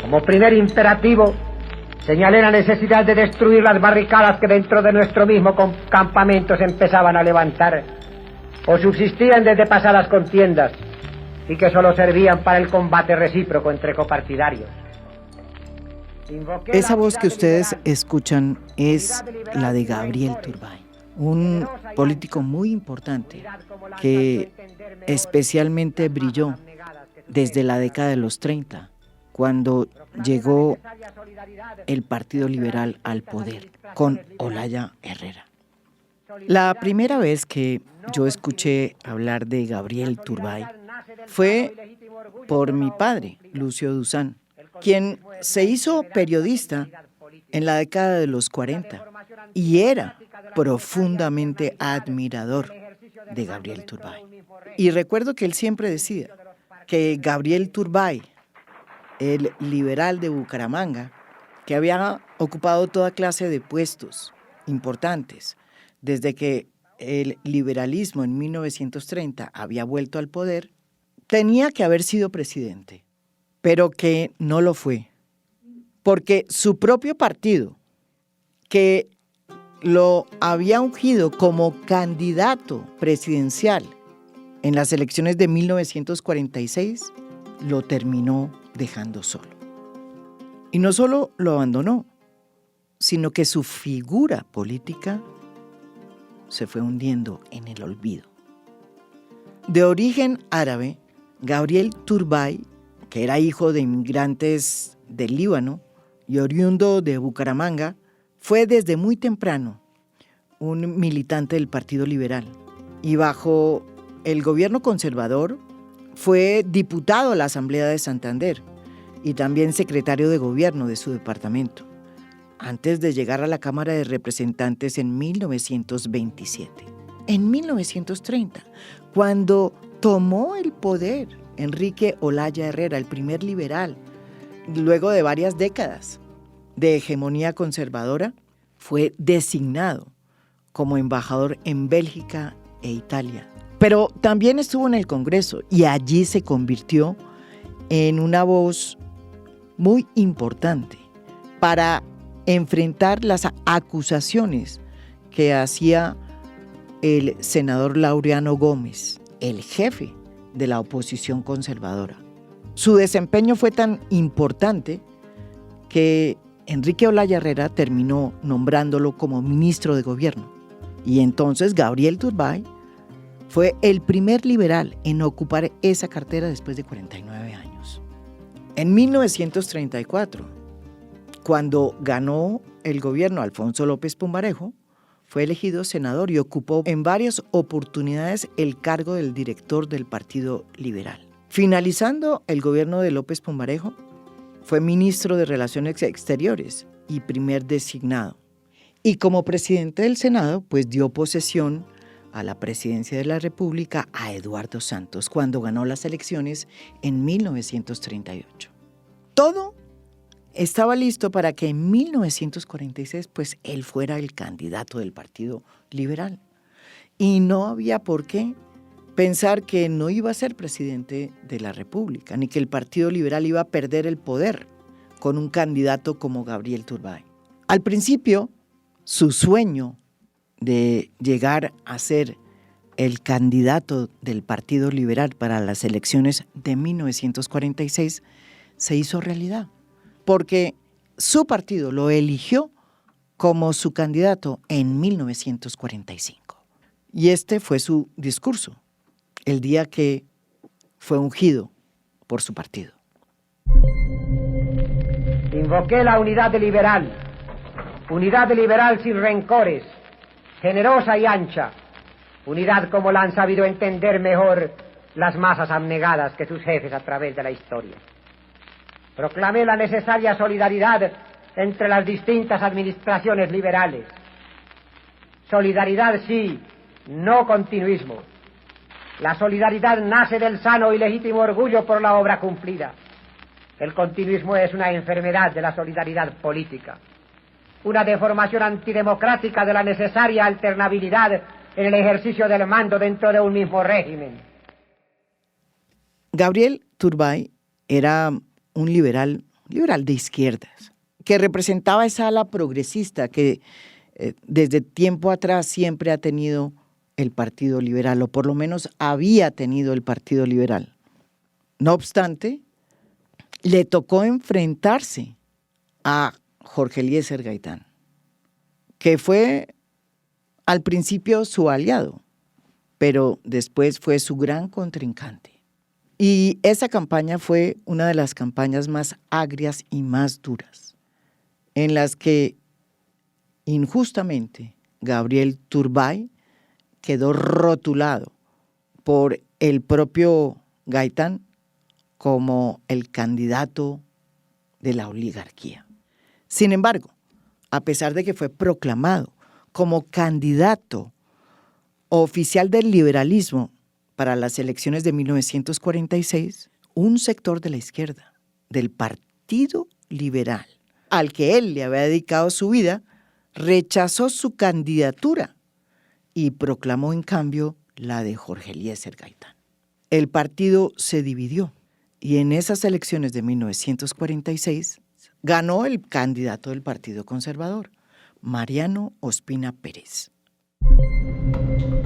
Como primer imperativo, señalé la necesidad de destruir las barricadas que dentro de nuestro mismo campamento se empezaban a levantar, o subsistían desde pasadas contiendas, y que solo servían para el combate recíproco entre copartidarios. Esa voz que ustedes escuchan es la de Gabriel Turbay, un político muy importante que especialmente brilló desde la década de los 30, cuando llegó el Partido Liberal al poder con Olaya Herrera. La primera vez que yo escuché hablar de Gabriel Turbay fue por mi padre, Lucio Duzán, quien se hizo periodista en la década de los 40 y era profundamente admirador de Gabriel Turbay. Y recuerdo que él siempre decía que Gabriel Turbay, el liberal de Bucaramanga, que había ocupado toda clase de puestos importantes desde que el liberalismo en 1930 había vuelto al poder, tenía que haber sido presidente, pero que no lo fue, porque su propio partido, que lo había ungido como candidato presidencial en las elecciones de 1946, lo terminó dejando solo. Y no solo lo abandonó, sino que su figura política se fue hundiendo en el olvido. De origen árabe, Gabriel Turbay, que era hijo de inmigrantes del Líbano y oriundo de Bucaramanga, fue desde muy temprano un militante del Partido Liberal y bajo el gobierno conservador fue diputado a la Asamblea de Santander y también secretario de gobierno de su departamento, antes de llegar a la Cámara de Representantes en 1927. En 1930, cuando tomó el poder Enrique Olaya Herrera, el primer liberal, luego de varias décadas de hegemonía conservadora, fue designado como embajador en Bélgica e Italia. Pero también estuvo en el Congreso y allí se convirtió en una voz muy importante para enfrentar las acusaciones que hacía el senador Laureano Gómez, el jefe de la oposición conservadora. Su desempeño fue tan importante que Enrique Olaya Herrera terminó nombrándolo como ministro de gobierno. Y entonces Gabriel Turbay fue el primer liberal en ocupar esa cartera después de 49 años. En 1934, cuando ganó el gobierno Alfonso López Pumarejo, fue elegido senador y ocupó en varias oportunidades el cargo del director del Partido Liberal. Finalizando el gobierno de López Pumarejo, fue ministro de Relaciones Exteriores y primer designado. Y como presidente del Senado, pues dio posesión a la presidencia de la República a Eduardo Santos cuando ganó las elecciones en 1938. Todo estaba listo para que en 1946 pues él fuera el candidato del Partido Liberal. Y no había por qué pensar que no iba a ser presidente de la República, ni que el Partido Liberal iba a perder el poder con un candidato como Gabriel Turbay. Al principio, su sueño de llegar a ser el candidato del Partido Liberal para las elecciones de 1946 se hizo realidad, porque su partido lo eligió como su candidato en 1945. Y este fue su discurso el día que fue ungido por su partido. Invoqué la unidad liberal sin rencores, generosa y ancha, unidad como la han sabido entender mejor las masas abnegadas que sus jefes a través de la historia. Proclamé la necesaria solidaridad entre las distintas administraciones liberales. Solidaridad sí, no continuismo. La solidaridad nace del sano y legítimo orgullo por la obra cumplida. El continuismo es una enfermedad de la solidaridad política, una deformación antidemocrática de la necesaria alternabilidad en el ejercicio del mando dentro de un mismo régimen. Gabriel Turbay era un liberal liberal de izquierdas, que representaba esa ala progresista que desde tiempo atrás siempre ha tenido el Partido Liberal, o por lo menos había tenido el Partido Liberal. No obstante, le tocó enfrentarse a Jorge Eliezer Gaitán, que fue al principio su aliado, pero después fue su gran contrincante. Y esa campaña fue una de las campañas más agrias y más duras, en las que injustamente Gabriel Turbay quedó rotulado por el propio Gaitán como el candidato de la oligarquía. Sin embargo, a pesar de que fue proclamado como candidato oficial del liberalismo para las elecciones de 1946, un sector de la izquierda, del Partido Liberal, al que él le había dedicado su vida, rechazó su candidatura y proclamó en cambio la de Jorge Eliezer Gaitán. El partido se dividió y en esas elecciones de 1946 ganó el candidato del Partido Conservador, Mariano Ospina Pérez.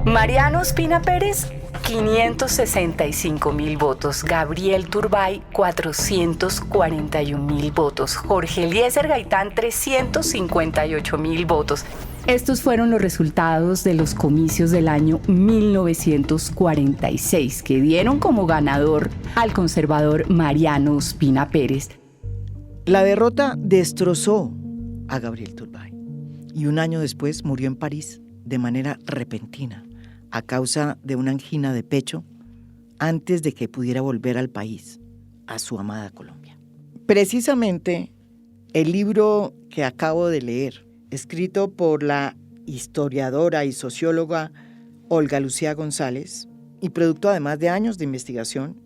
Mariano Ospina Pérez, 565.000 votos. Gabriel Turbay, 441.000 votos. Jorge Eliezer Gaitán, 358.000 votos. Estos fueron los resultados de los comicios del año 1946, que dieron como ganador al conservador Mariano Ospina Pérez. La derrota destrozó a Gabriel Turbay y un año después murió en París de manera repentina a causa de una angina de pecho antes de que pudiera volver al país, a su amada Colombia. Precisamente el libro que acabo de leer, escrito por la historiadora y socióloga Olga Lucía González y producto además de años de investigación,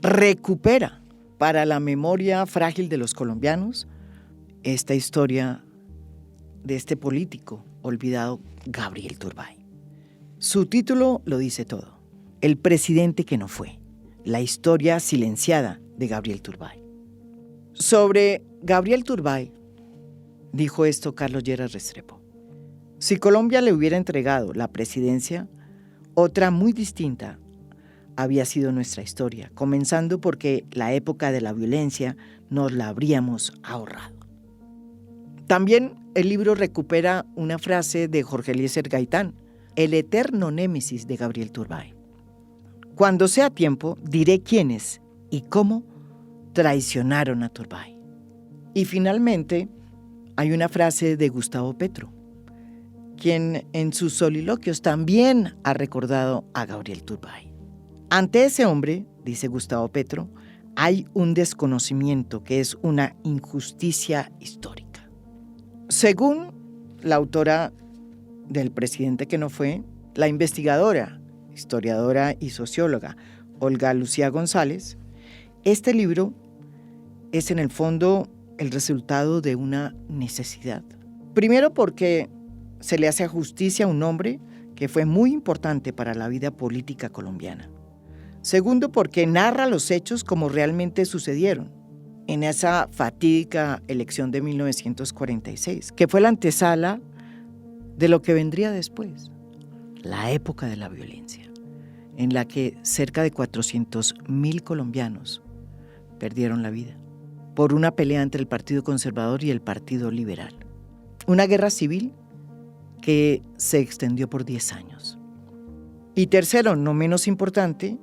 recupera para la memoria frágil de los colombianos esta historia de este político olvidado, Gabriel Turbay. Su título lo dice todo: El presidente que no fue, la historia silenciada de Gabriel Turbay. Sobre Gabriel Turbay dijo esto Carlos Lleras Restrepo: si Colombia le hubiera entregado la presidencia, otra muy distinta había sido nuestra historia, comenzando porque la época de la violencia nos la habríamos ahorrado. También el libro recupera una frase de Jorge Eliezer Gaitán, el eterno némesis de Gabriel Turbay: cuando sea tiempo, diré quiénes y cómo traicionaron a Turbay. Y finalmente hay una frase de Gustavo Petro, quien en sus soliloquios también ha recordado a Gabriel Turbay. Ante ese hombre, dice Gustavo Petro, hay un desconocimiento que es una injusticia histórica. Según la autora del presidente que no fue, la investigadora, historiadora y socióloga Olga Lucía González, este libro es en el fondo el resultado de una necesidad. Primero porque se le hace justicia a un hombre que fue muy importante para la vida política colombiana. Segundo, porque narra los hechos como realmente sucedieron en esa fatídica elección de 1946, que fue la antesala de lo que vendría después, la época de la violencia, en la que cerca de 400.000 colombianos perdieron la vida por una pelea entre el Partido Conservador y el Partido Liberal. Una guerra civil que se extendió por 10 años. Y tercero, no menos importante,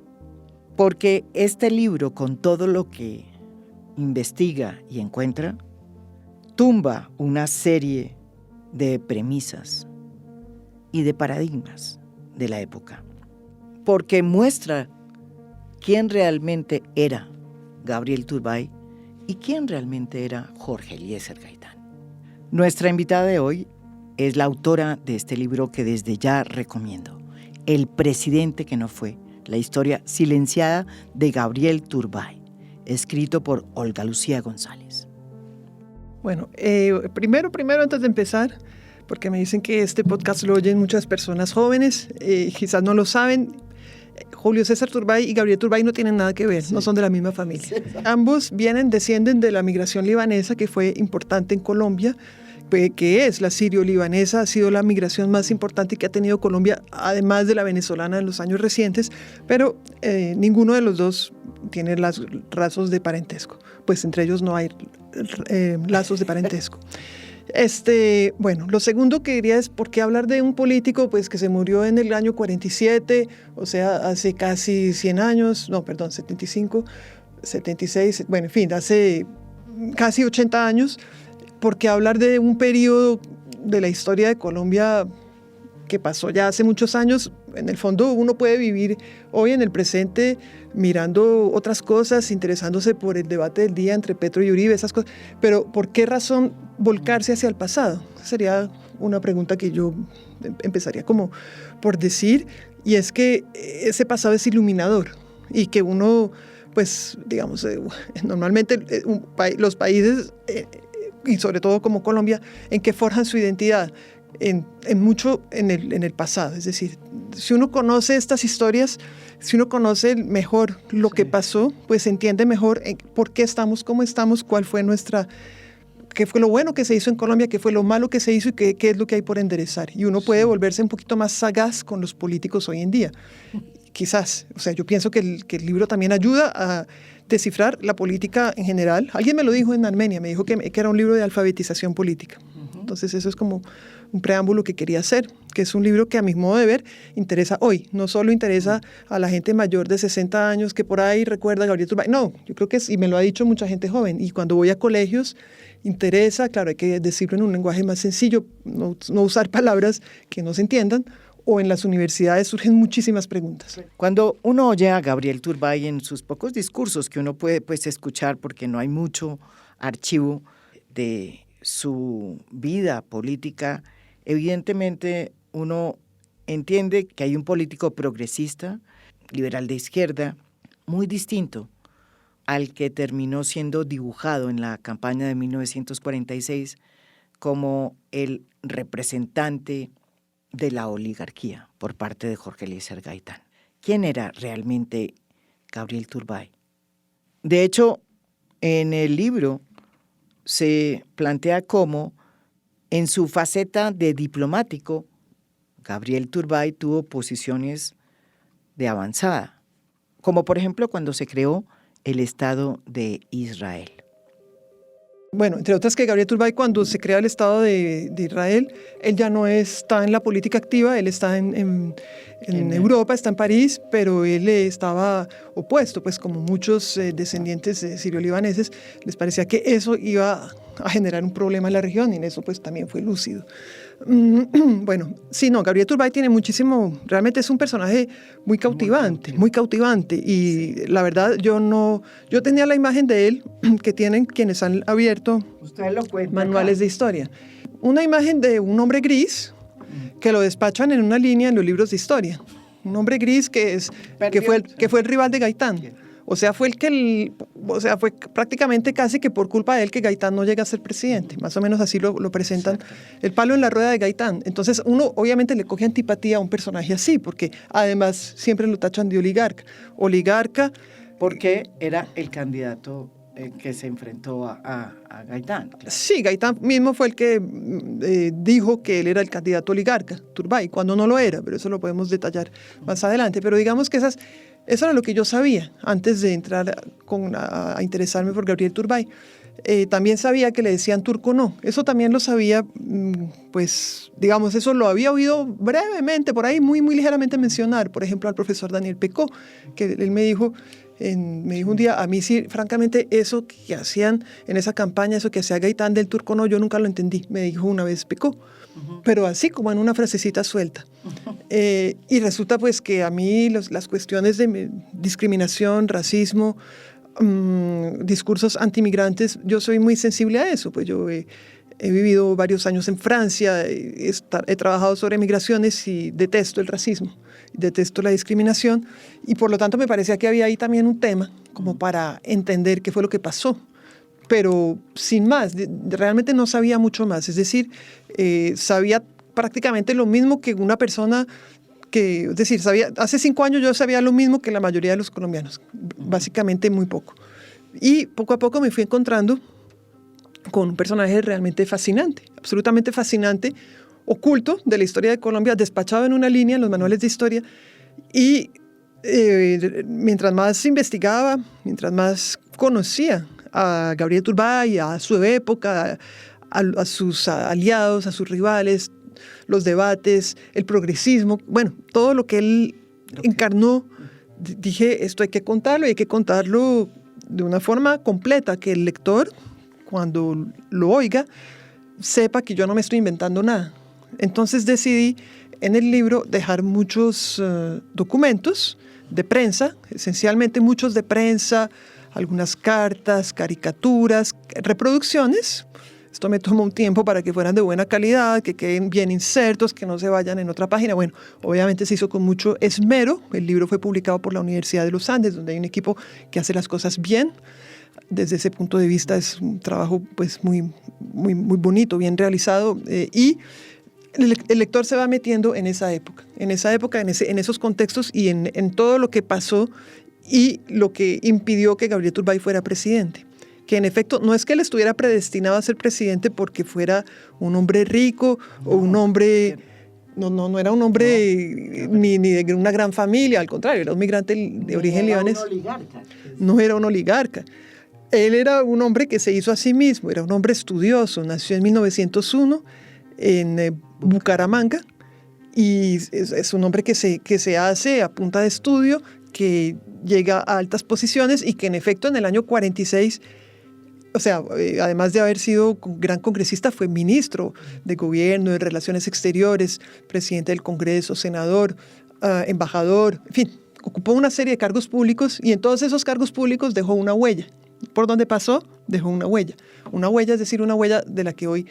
porque este libro, con todo lo que investiga y encuentra, tumba una serie de premisas y de paradigmas de la época, porque muestra quién realmente era Gabriel Turbay y quién realmente era Jorge Eliezer Gaitán. Nuestra invitada de hoy es la autora de este libro que desde ya recomiendo, El presidente que no fue, la historia silenciada de Gabriel Turbay, escrito por Olga Lucía González. Bueno, primero, antes de empezar, porque me dicen que este podcast lo oyen muchas personas jóvenes, quizás no lo saben, Julio César Turbay y Gabriel Turbay no tienen nada que ver, no son de la misma familia. Ambos descienden de la migración libanesa, que fue importante en Colombia, que es la sirio-libanesa, ha sido la migración más importante que ha tenido Colombia, además de la venezolana en los años recientes, pero ninguno de los dos tiene lazos de parentesco, pues entre ellos no hay lazos de parentesco. Bueno, lo segundo que diría es por qué hablar de un político pues, que se murió en el año 47, o sea, hace casi 100 años, no, perdón, 75, 76, bueno, en fin, hace casi 80 años. ¿Por qué hablar de un periodo de la historia de Colombia que pasó ya hace muchos años? En el fondo uno puede vivir hoy en el presente mirando otras cosas, interesándose por el debate del día entre Petro y Uribe, esas cosas, pero ¿por qué razón volcarse hacia el pasado? Sería una pregunta que yo empezaría como por decir, y es que ese pasado es iluminador y que uno, pues digamos, normalmente los países y sobre todo como Colombia, en que forjan su identidad mucho en el pasado. Es decir, si uno conoce estas historias, si uno conoce mejor lo que pasó, pues entiende mejor por qué estamos como estamos, qué fue lo bueno que se hizo en Colombia, qué fue lo malo que se hizo y qué es lo que hay por enderezar. Y uno puede volverse un poquito más sagaz con los políticos hoy en día. Quizás, o sea, yo pienso que el libro también ayuda a descifrar la política en general. Alguien me lo dijo en Armenia, me dijo que era un libro de alfabetización política. Entonces eso es como un preámbulo que quería hacer, que es un libro que a mi modo de ver interesa hoy. No solo interesa a la gente mayor de 60 años que por ahí recuerda a Gabriel Turbay. No, yo creo que y me lo ha dicho mucha gente joven. Y cuando voy a colegios interesa, claro, hay que decirlo en un lenguaje más sencillo, no usar palabras que no se entiendan. O en las universidades surgen muchísimas preguntas. Cuando uno oye a Gabriel Turbay en sus pocos discursos que uno puede pues, escuchar, porque no hay mucho archivo de su vida política, evidentemente uno entiende que hay un político progresista, liberal de izquierda, muy distinto al que terminó siendo dibujado en la campaña de 1946 como el representante de la oligarquía por parte de Jorge Eliezer Gaitán. ¿Quién era realmente Gabriel Turbay? De hecho, en el libro se plantea cómo, en su faceta de diplomático, Gabriel Turbay tuvo posiciones de avanzada, como por ejemplo cuando se creó el Estado de Israel. Bueno, entre otras que Gabriel Turbay, cuando se crea el Estado de Israel, él ya no está en la política activa, él está en Europa, está en París, pero él estaba opuesto, pues como muchos descendientes sirio-libaneses, les parecía que eso iba a generar un problema en la región y en eso pues también fue lúcido. Bueno, sí, no, Gabriel Turbay tiene muchísimo, realmente es un personaje muy cautivante y la verdad yo tenía la imagen de él que tienen quienes han abierto manuales de historia. Una imagen de un hombre gris que lo despachan en una línea en los libros de historia. Un hombre gris que fue el rival de Gaitán. O sea, fue prácticamente casi que por culpa de él que Gaitán no llega a ser presidente. Más o menos así lo presentan. Exacto. El palo en la rueda de Gaitán. Entonces uno obviamente le coge antipatía a un personaje así, porque además siempre lo tachan de oligarca. Porque era el candidato que se enfrentó a Gaitán. Claro. Sí, Gaitán mismo fue el que dijo que él era el candidato oligarca, Turbay, cuando no lo era, pero eso lo podemos detallar más adelante. Pero digamos que eso era lo que yo sabía antes de entrar a interesarme por Gabriel Turbay. También sabía que le decían turco no. Eso también lo sabía, pues, digamos, eso lo había oído brevemente, por ahí muy, muy ligeramente mencionar, por ejemplo, al profesor Daniel Pecó, que él me dijo un día, a mí sí, francamente, eso que hacían en esa campaña, eso que hacía Gaitán del turco no, yo nunca lo entendí, me dijo una vez Pecó. Pero así como en una frasecita suelta. Y resulta pues que a mí las cuestiones de discriminación, racismo, discursos antimigrantes, yo soy muy sensible a eso. Pues yo he vivido varios años en Francia, he trabajado sobre migraciones y detesto el racismo, detesto la discriminación y por lo tanto me parecía que había ahí también un tema como para entender qué fue lo que pasó. Pero sin más, realmente no sabía mucho más. Es decir, sabía prácticamente lo mismo que una persona es decir, hace 5 años yo sabía lo mismo que la mayoría de los colombianos, básicamente muy poco. Y poco a poco me fui encontrando con un personaje realmente fascinante, absolutamente fascinante, oculto de la historia de Colombia, despachado en una línea en los manuales de historia. Y mientras más investigaba, mientras más conocía a Gabriel Turbay, a su época, a sus aliados, a sus rivales, los debates, el progresismo, bueno, todo lo que él encarnó, dije, esto hay que contarlo y hay que contarlo de una forma completa, que el lector, cuando lo oiga, sepa que yo no me estoy inventando nada. Entonces decidí en el libro dejar muchos documentos de prensa, esencialmente muchos de prensa, algunas cartas, caricaturas, reproducciones. Esto me tomó un tiempo para que fueran de buena calidad, que queden bien insertos, que no se vayan en otra página. Bueno, obviamente se hizo con mucho esmero. El libro fue publicado por la Universidad de los Andes, donde hay un equipo que hace las cosas bien. Desde ese punto de vista es un trabajo pues, muy bonito, bien realizado. Y el lector se va metiendo en esa época, en esos contextos y en todo lo que pasó y lo que impidió que Gabriel Turbay fuera presidente. Que en efecto no es que él estuviera predestinado a ser presidente porque fuera un hombre rico o un hombre... No era un hombre ni de una gran familia, al contrario, era un migrante de origen libanés. No era un oligarca. Él era un hombre que se hizo a sí mismo, era un hombre estudioso, nació en 1901 en Bucaramanga y es un hombre que se hace a punta de estudio, que llega a altas posiciones y que en efecto en el año 46... O sea, además de haber sido gran congresista, fue ministro de gobierno, de relaciones exteriores, presidente del Congreso, senador, embajador, en fin, ocupó una serie de cargos públicos y en todos esos cargos públicos dejó una huella. Por donde pasó, dejó una huella. Una huella, es decir, una huella de la que hoy...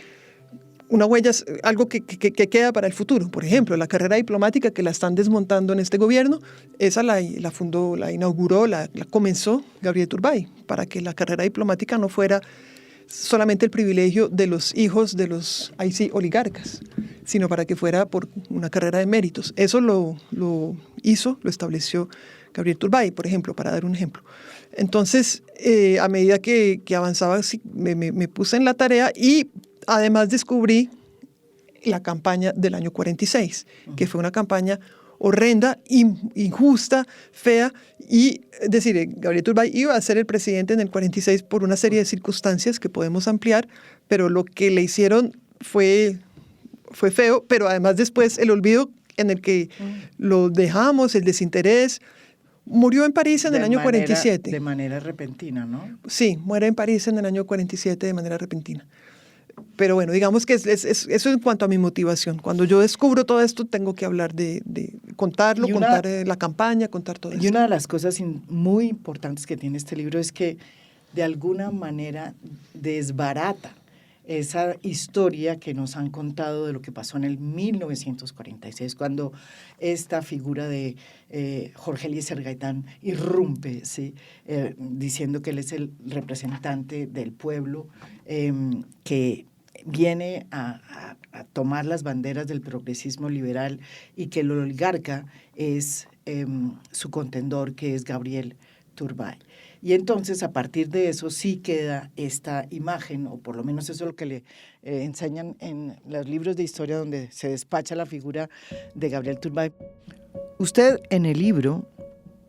Una huella es algo que queda para el futuro. Por ejemplo, la carrera diplomática que la están desmontando en este gobierno, esa la fundó, la inauguró, la comenzó Gabriel Turbay, para que la carrera diplomática no fuera solamente el privilegio de los hijos de los, ahí sí, oligarcas, sino para que fuera por una carrera de méritos. Eso lo estableció Gabriel Turbay, por ejemplo, para dar un ejemplo. Entonces, a medida que avanzaba, sí, me puse en la tarea y además descubrí la campaña del año 46, que fue una campaña horrenda, injusta, fea, y es decir, Gabriel Turbay iba a ser el presidente en el 46 por una serie de circunstancias que podemos ampliar, pero lo que le hicieron fue feo, pero además después el olvido en el que lo dejamos, el desinterés. Murió en París en el año 47. De manera repentina, ¿no? Sí, muere en París en el año 47 de manera repentina. Pero bueno, digamos que eso en cuanto a mi motivación. Cuando yo descubro todo esto, tengo que hablar de contarlo, contar la campaña, contar todo eso. Y una de las cosas muy importantes que tiene este libro es que de alguna manera desbarata esa historia que nos han contado de lo que pasó en el 1946, cuando esta figura de Jorge Eliezer Gaitán irrumpe, ¿sí? Diciendo que él es el representante del pueblo, que viene a tomar las banderas del progresismo liberal y que el oligarca es su contendor, que es Gabriel Turbay. Y entonces, a partir de eso, sí queda esta imagen, o por lo menos eso es lo que le enseñan en los libros de historia donde se despacha la figura de Gabriel Turbay. Usted en el libro,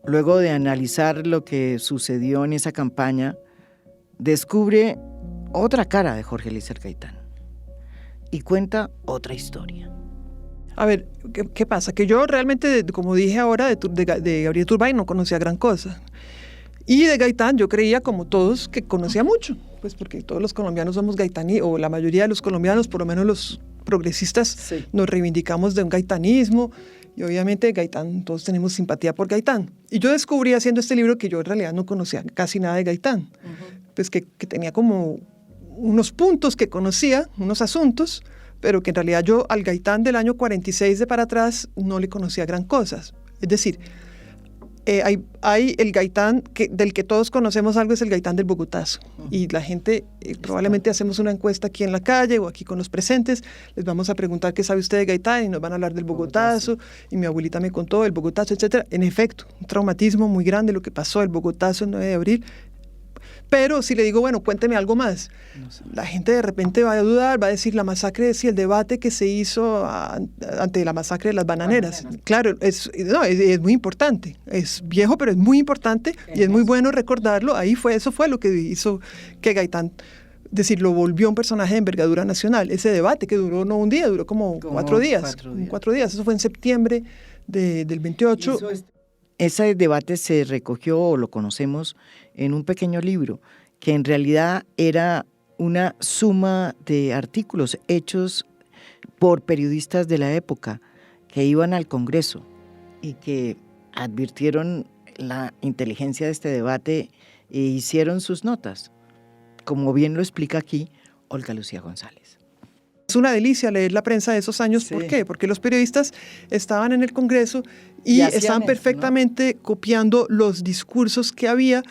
luego de analizar lo que sucedió en esa campaña, descubre otra cara de Jorge Eliezer Gaitán y cuenta otra historia. A ver, ¿qué pasa? Que yo realmente, como dije ahora, de Gabriel Turbay no conocía gran cosa. Y de Gaitán yo creía, como todos, que conocía mucho, pues porque todos los colombianos somos gaitaní, o la mayoría de los colombianos, por lo menos los progresistas, sí, nos reivindicamos de un gaitanismo, y obviamente Gaitán, todos tenemos simpatía por Gaitán. Y yo descubrí haciendo este libro que yo en realidad no conocía casi nada de Gaitán, pues que tenía como unos puntos que conocía, unos asuntos, pero que en realidad yo al Gaitán del año 46 de para atrás no le conocía gran cosas. Es decir, hay el Gaitán del que todos conocemos algo, es el Gaitán del Bogotazo. Y la gente, probablemente hacemos una encuesta aquí en la calle o aquí con los presentes, les vamos a preguntar qué sabe usted de Gaitán y nos van a hablar del Bogotazo. Y mi abuelita me contó del Bogotazo, etcétera. En efecto, un traumatismo muy grande lo que pasó, el Bogotazo el 9 de abril. Pero si le digo, bueno, cuénteme algo más, la gente de repente va a dudar, va a decir la masacre, el debate que se hizo ante la masacre de las bananeras. Claro, es muy importante, es viejo, pero es muy importante y es muy bueno recordarlo. Eso fue lo que hizo que Gaitán, lo volvió un personaje de envergadura nacional. Ese debate que duró no un día, duró como 4 días. 4 días, eso fue en septiembre del 28. Ese debate se recogió, o lo conocemos, en un pequeño libro, que en realidad era una suma de artículos hechos por periodistas de la época que iban al Congreso y que advirtieron la inteligencia de este debate e hicieron sus notas, como bien lo explica aquí Olga Lucía González. Es una delicia leer la prensa de esos años. Sí. ¿Por qué? Porque los periodistas estaban en el Congreso y estaban perfectamente copiando los discursos que había.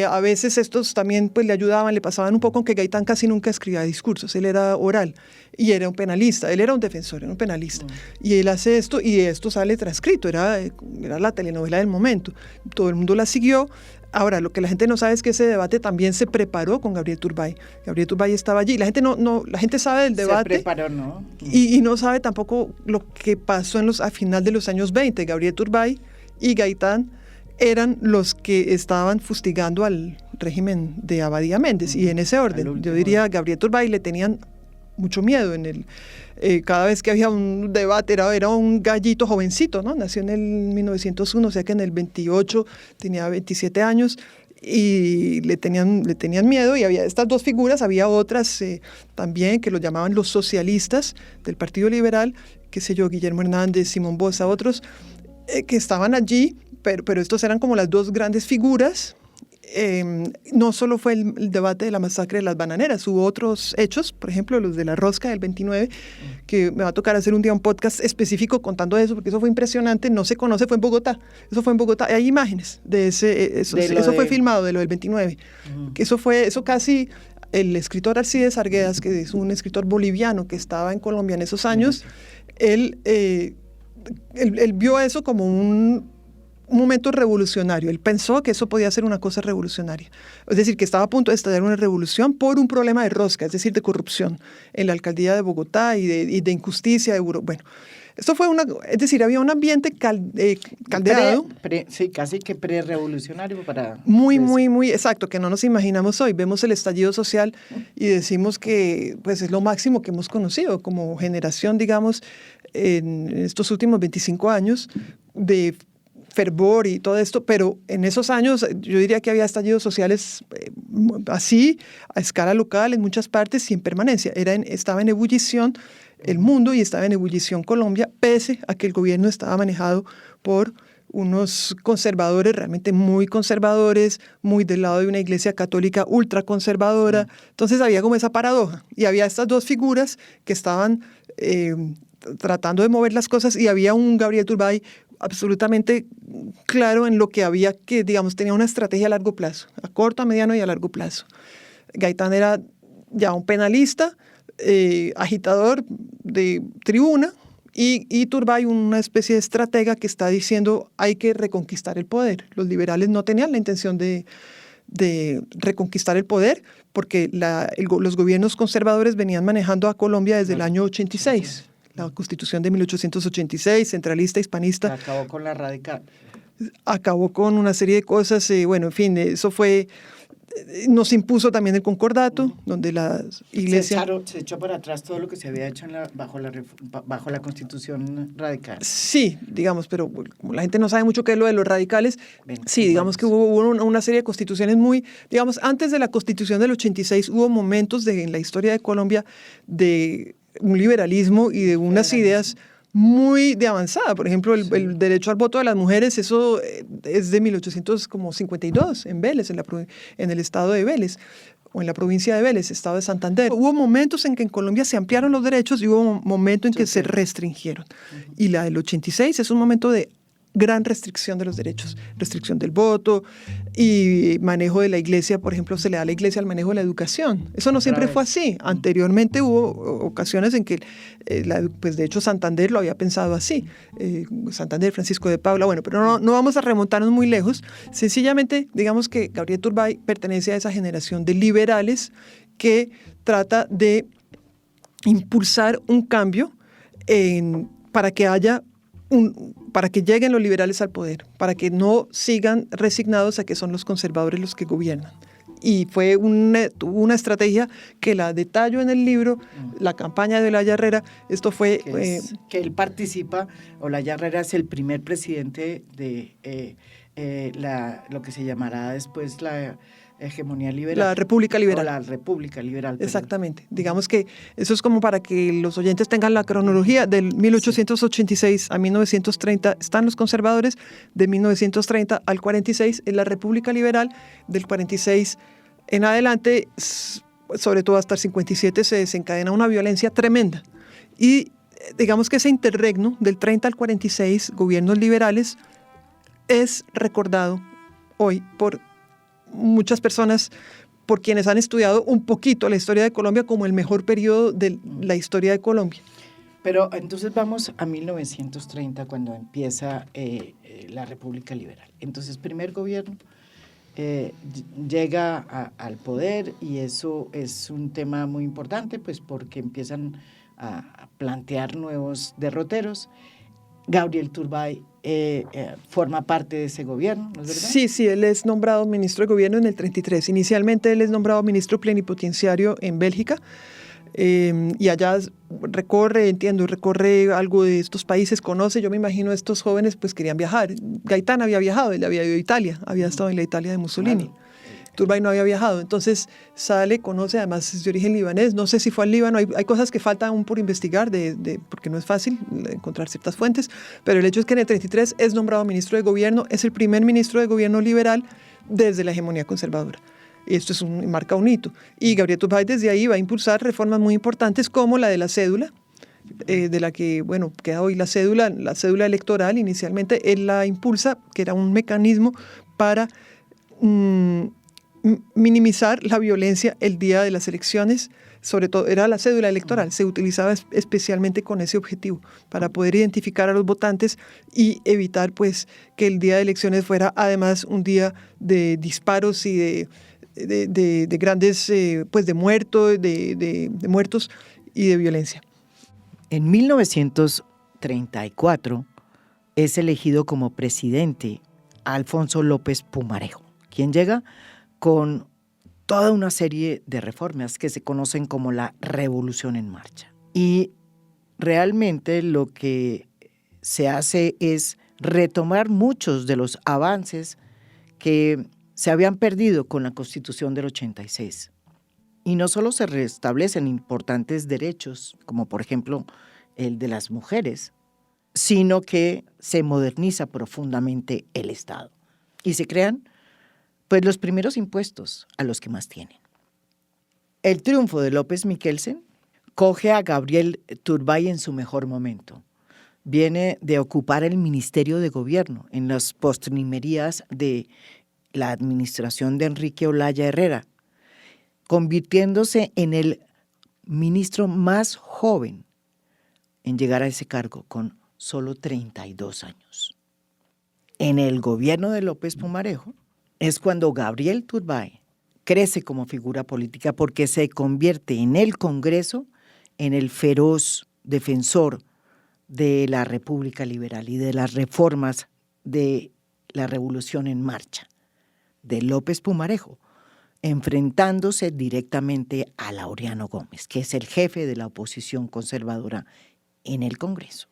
A veces estos también pues, le ayudaban, le pasaban un poco, aunque Gaitán casi nunca escribía discursos, él era oral y era un penalista, él era un defensor, era un penalista. Y él hace esto y esto sale transcrito, era la telenovela del momento. Todo el mundo la siguió. Ahora, lo que la gente no sabe es que ese debate también se preparó con Gabriel Turbay. Gabriel Turbay estaba allí. La gente sabe del debate. Se preparó, ¿no? Y no sabe tampoco lo que pasó a final de los años 20. Gabriel Turbay y Gaitán eran los que estaban fustigando al régimen de Abadía Méndez. Y en ese orden, yo diría, a Gabriel Turbay le tenían mucho miedo cada vez que había un debate, era un gallito jovencito, ¿no? Nació en el 1901, o sea que en el 28 tenía 27 años y le tenían miedo, y había estas dos figuras, había otras también que los llamaban los socialistas del Partido Liberal, qué sé yo, Guillermo Hernández, Simón Boza, otros que estaban allí, pero estos eran como las dos grandes figuras. No solo fue el debate de la masacre de las bananeras, hubo otros hechos, por ejemplo los de la rosca del 29, que me va a tocar hacer un día un podcast específico contando eso, porque eso fue impresionante, no se conoce, fue en Bogotá, hay imágenes de eso fue filmado, de lo del 29, que eso casi, el escritor Alcides Arguedas, que es un escritor boliviano que estaba en Colombia en esos años, él vio eso como un momento revolucionario. Él pensó que eso podía ser una cosa revolucionaria. Es decir, que estaba a punto de estallar una revolución por un problema de rosca, es decir, de corrupción en la alcaldía de Bogotá y de injusticia. Bueno, esto fue es decir, había un ambiente caldeado. Sí, casi que pre-revolucionario para... Muy, exacto, que no nos imaginamos hoy. Vemos el estallido social y decimos que pues, es lo máximo que hemos conocido como generación, digamos, en estos últimos 25 años de fervor y todo esto, pero en esos años yo diría que había estallidos sociales así, a escala local, en muchas partes, sin permanencia. Estaba en ebullición el mundo y estaba en ebullición Colombia, pese a que el gobierno estaba manejado por unos conservadores, realmente muy conservadores, muy del lado de una iglesia católica ultraconservadora. Entonces había como esa paradoja, y había estas dos figuras que estaban tratando de mover las cosas, y había un Gabriel Turbay absolutamente claro en lo que había, que digamos tenía una estrategia a largo plazo, a corto, a mediano y a largo plazo. Gaitán era ya un penalista, agitador de tribuna, y Turbay una especie de estratega que está diciendo hay que reconquistar el poder. Los liberales no tenían la intención de reconquistar el poder, porque los gobiernos conservadores venían manejando a Colombia desde el año 86. La Constitución de 1886, centralista, hispanista. Acabó con la radical. Acabó con una serie de cosas, bueno, en fin, eso fue, nos impuso también el concordato, donde la iglesia... Se echó para atrás todo lo que se había hecho bajo la Constitución radical. Sí, digamos, pero como la gente no sabe mucho qué es lo de los radicales, sí, digamos que hubo una serie de constituciones muy, digamos, antes de la Constitución del 86 hubo momentos en la historia de Colombia de un liberalismo y de unas ideas muy de avanzada. Por ejemplo, el derecho al voto de las mujeres, eso es de 1852 en Vélez, en el estado de Vélez, o en la provincia de Vélez, estado de Santander. Hubo momentos en que en Colombia se ampliaron los derechos y hubo momentos en que se restringieron. Y la del 86 es un momento de gran restricción de los derechos, restricción del voto y manejo de la iglesia, por ejemplo, se le da a la iglesia el manejo de la educación. Eso no siempre fue así. Anteriormente hubo ocasiones en que, pues de hecho Santander lo había pensado así, Santander, Francisco de Paula, bueno, pero no vamos a remontarnos muy lejos. Sencillamente, digamos que Gabriel Turbay pertenece a esa generación de liberales que trata de impulsar un cambio para que lleguen los liberales al poder, para que no sigan resignados a que son los conservadores los que gobiernan. Y fue una estrategia que la detallo en el libro, la campaña de Olaya Herrera. Esto fue... que él participa, Olaya Herrera es el primer presidente de lo que se llamará después la hegemonía liberal. La República Liberal. La República Liberal. Exactamente. Digamos que eso es como para que los oyentes tengan la cronología. Del 1886 a 1930 están los conservadores, de 1930 al 46 es la República Liberal, del 46 en adelante, sobre todo hasta el 57, se desencadena una violencia tremenda. Y digamos que ese interregno del 30 al 46, gobiernos liberales, es recordado hoy por muchas personas, por quienes han estudiado un poquito la historia de Colombia como el mejor periodo de la historia de Colombia. Pero entonces vamos a 1930, cuando empieza la República Liberal. Entonces, primer gobierno llega al poder, y eso es un tema muy importante, pues porque empiezan a plantear nuevos derroteros. Gabriel Turbay forma parte de ese gobierno, ¿no es verdad? Sí, él es nombrado ministro de gobierno en el 33. Inicialmente él es nombrado ministro plenipotenciario en Bélgica, y allá recorre algo de estos países, conoce, yo me imagino estos jóvenes pues querían viajar. Gaitán había viajado, él había ido a Italia, había estado en la Italia de Mussolini. Claro. Turbay no había viajado, entonces sale, conoce, además es de origen libanés, no sé si fue al Líbano, hay cosas que faltan aún por investigar, porque no es fácil encontrar ciertas fuentes, pero el hecho es que en el 33 es nombrado ministro de gobierno, es el primer ministro de gobierno liberal desde la hegemonía conservadora. Y esto marca un hito. Y Gabriel Turbay desde ahí va a impulsar reformas muy importantes como la de la cédula, de la que, bueno, queda hoy la cédula electoral. Inicialmente él la impulsa, que era un mecanismo para minimizar la violencia el día de las elecciones. Sobre todo era la cédula electoral, se utilizaba especialmente con ese objetivo, para poder identificar a los votantes y evitar pues que el día de elecciones fuera además un día de disparos y de grandes pues de muertos y de violencia. En 1934 es elegido como presidente Alfonso López Pumarejo, quien llega con toda una serie de reformas que se conocen como la Revolución en Marcha. Y realmente lo que se hace es retomar muchos de los avances que se habían perdido con la Constitución del 86. Y no solo se restablecen importantes derechos, como por ejemplo el de las mujeres, sino que se moderniza profundamente el Estado. Y se crean pues los primeros impuestos a los que más tienen. El triunfo de López Michelsen coge a Gabriel Turbay en su mejor momento. Viene de ocupar el Ministerio de Gobierno en las postrimerías de la administración de Enrique Olaya Herrera, convirtiéndose en el ministro más joven en llegar a ese cargo, con solo 32 años. En el gobierno de López Pumarejo es cuando Gabriel Turbay crece como figura política, porque se convierte en el Congreso en el feroz defensor de la República Liberal y de las reformas de la Revolución en Marcha de López Pumarejo, enfrentándose directamente a Laureano Gómez, que es el jefe de la oposición conservadora en el Congreso.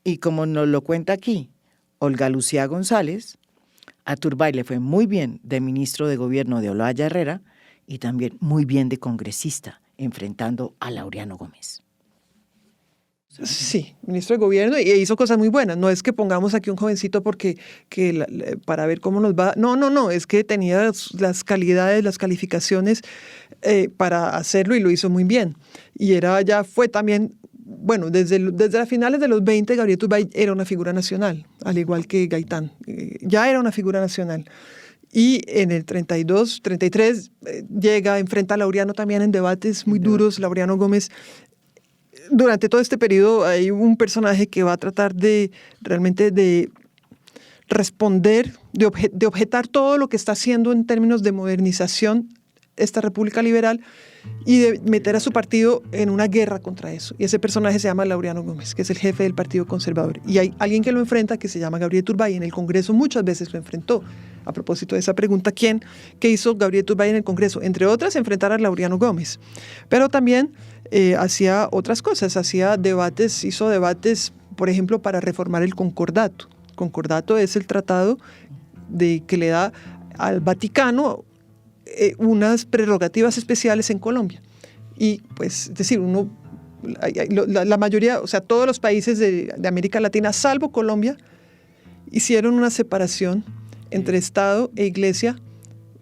Y como nos lo cuenta aquí Olga Lucía González, a Turbay le fue muy bien de ministro de gobierno de Olaya Herrera y también muy bien de congresista, enfrentando a Laureano Gómez. Sí, ministro de gobierno, y hizo cosas muy buenas. No es que pongamos aquí un jovencito para ver cómo nos va. No, es que tenía las calidades, las calificaciones para hacerlo, y lo hizo muy bien. Y ya fue también bueno, desde las finales de los 20, Gabriel Turbay era una figura nacional, al igual que Gaitán. Ya era una figura nacional. Y en el 32, 33 enfrenta a Laureano también en debates muy duros. Laureano Gómez, durante todo este periodo hay un personaje que va a tratar realmente de responder, de objetar todo lo que está haciendo en términos de modernización esta República Liberal y de meter a su partido en una guerra contra eso. Y ese personaje se llama Laureano Gómez, que es el jefe del Partido Conservador. Y hay alguien que lo enfrenta que se llama Gabriel Turbay. En el Congreso muchas veces lo enfrentó. A propósito de esa pregunta, ¿qué hizo Gabriel Turbay en el Congreso? Entre otras, enfrentar a Laureano Gómez. Pero también hacía otras cosas, hizo debates, por ejemplo, para reformar el concordato. Concordato es el tratado que le da al Vaticano unas prerrogativas especiales en Colombia. Y pues, es decir, la mayoría, o sea, todos los países de América Latina, salvo Colombia, hicieron una separación entre Estado e Iglesia.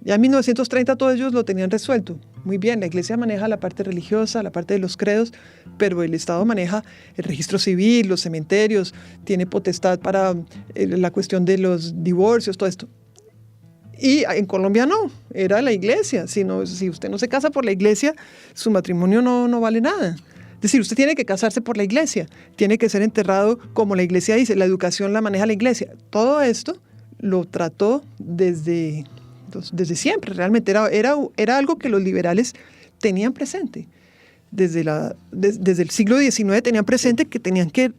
Ya en 1930 todos ellos lo tenían resuelto. Muy bien, la Iglesia maneja la parte religiosa, la parte de los credos, pero el Estado maneja el registro civil, los cementerios, tiene potestad para la cuestión de los divorcios, todo esto. Y en Colombia no, era la Iglesia. Si usted no se casa por la Iglesia, su matrimonio no vale nada. Es decir, usted tiene que casarse por la Iglesia, tiene que ser enterrado como la Iglesia dice, la educación la maneja la Iglesia. Todo esto lo trató desde siempre, realmente era algo que los liberales tenían presente. Desde el siglo XIX tenían presente que tenían que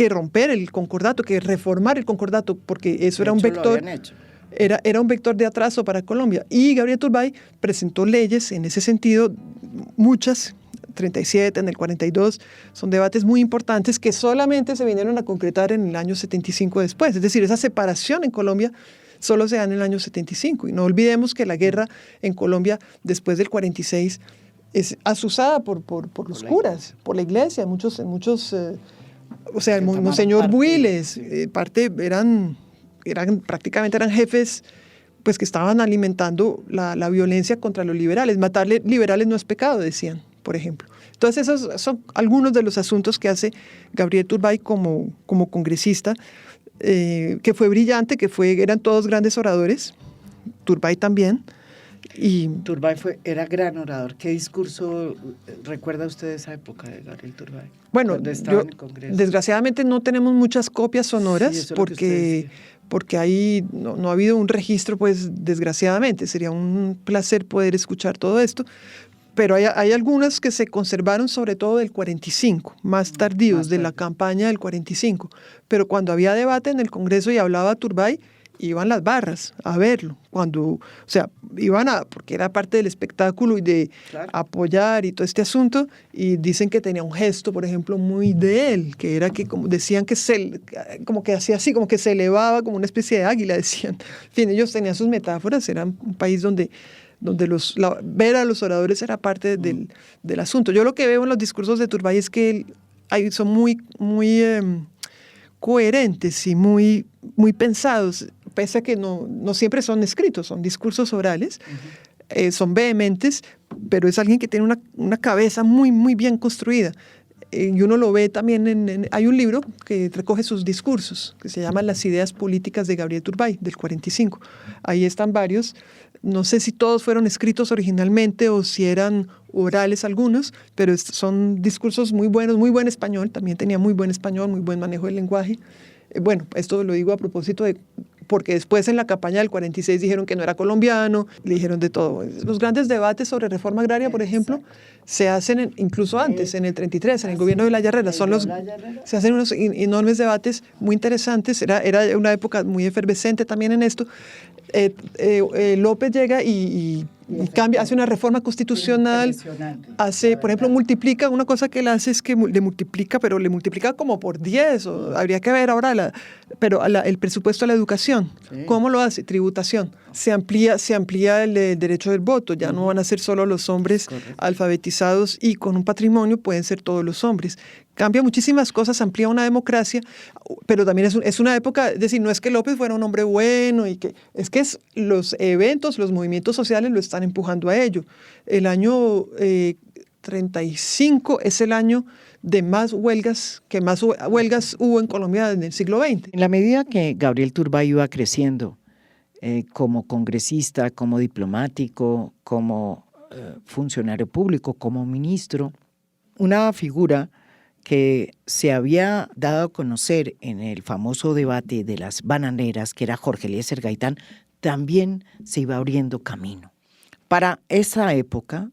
romper el concordato, que reformar el concordato, porque eso era un vector. Era un vector de atraso para Colombia. Y Gabriel Turbay presentó leyes en ese sentido, muchas, 37, en el 42, son debates muy importantes que solamente se vinieron a concretar en el año 75 después. Es decir, esa separación en Colombia solo se da en el año 75. Y no olvidemos que la guerra en Colombia después del 46 es azuzada por los curas, por la Iglesia. Muchos o sea, el Monseñor Builes, prácticamente eran jefes pues, que estaban alimentando la violencia contra los liberales. Matarle liberales no es pecado, decían, por ejemplo. Entonces, esos son algunos de los asuntos que hace Gabriel Turbay como congresista, que fue brillante, eran todos grandes oradores, Turbay también. Y Turbay era gran orador. ¿Qué discurso recuerda usted de esa época de Gabriel Turbay? Bueno, desgraciadamente no tenemos muchas copias sonoras, sí, porque ahí no ha habido un registro, pues desgraciadamente. Sería un placer poder escuchar todo esto. Pero hay algunas que se conservaron, sobre todo del 45, más tardíos, de la campaña del 45. Pero cuando había debate en el Congreso y hablaba Turbay, iban las barras a verlo. Porque era parte del espectáculo y de apoyar y todo este asunto. Y dicen que tenía un gesto, por ejemplo, muy de él, que era que decían que como que hacía así, como que se elevaba como una especie de águila, decían. En fin, ellos tenían sus metáforas, era un país donde ver a los oradores era parte del asunto. Yo lo que veo en los discursos de Turbay es que son muy coherentes y muy pensados, pese a que no siempre son escritos, son discursos orales, son vehementes, pero es alguien que tiene una cabeza muy, muy bien construida. Y uno lo ve también hay un libro que recoge sus discursos, que se llama Las ideas políticas de Gabriel Turbay, del 45. Ahí están varios. No sé si todos fueron escritos originalmente o si eran orales algunos, pero son discursos muy buenos, muy buen español, también tenía muy buen español, muy buen manejo del lenguaje. Bueno, esto lo digo a propósito porque después en la campaña del 46 dijeron que no era colombiano, le dijeron de todo. Los grandes debates sobre reforma agraria, por ejemplo, se hacen incluso antes, en el 33, en el gobierno de la Llarrera. Se hacen unos enormes debates muy interesantes. Era una época muy efervescente también en esto. López llega y cambia, hace una reforma constitucional, por ejemplo, multiplica, una cosa que él hace es que le multiplica como por 10, habría que ver ahora, el presupuesto a la educación, sí. ¿Cómo lo hace? Tributación. Se amplía el derecho del voto, ya no van a ser solo los hombres alfabetizados y con un patrimonio, pueden ser todos los hombres. Cambia muchísimas cosas, amplía una democracia, pero también es una época, es decir, no es que López fuera un hombre bueno, es que los eventos, los movimientos sociales lo están empujando a ello. El año 1935 es el año de más huelgas, que más huelgas hubo en Colombia en el siglo XX. En la medida que Gabriel Turbay iba creciendo como congresista, como diplomático, como funcionario público, como ministro, una figura que se había dado a conocer en el famoso debate de las bananeras, que era Jorge Eliezer Gaitán, también se iba abriendo camino. Para esa época,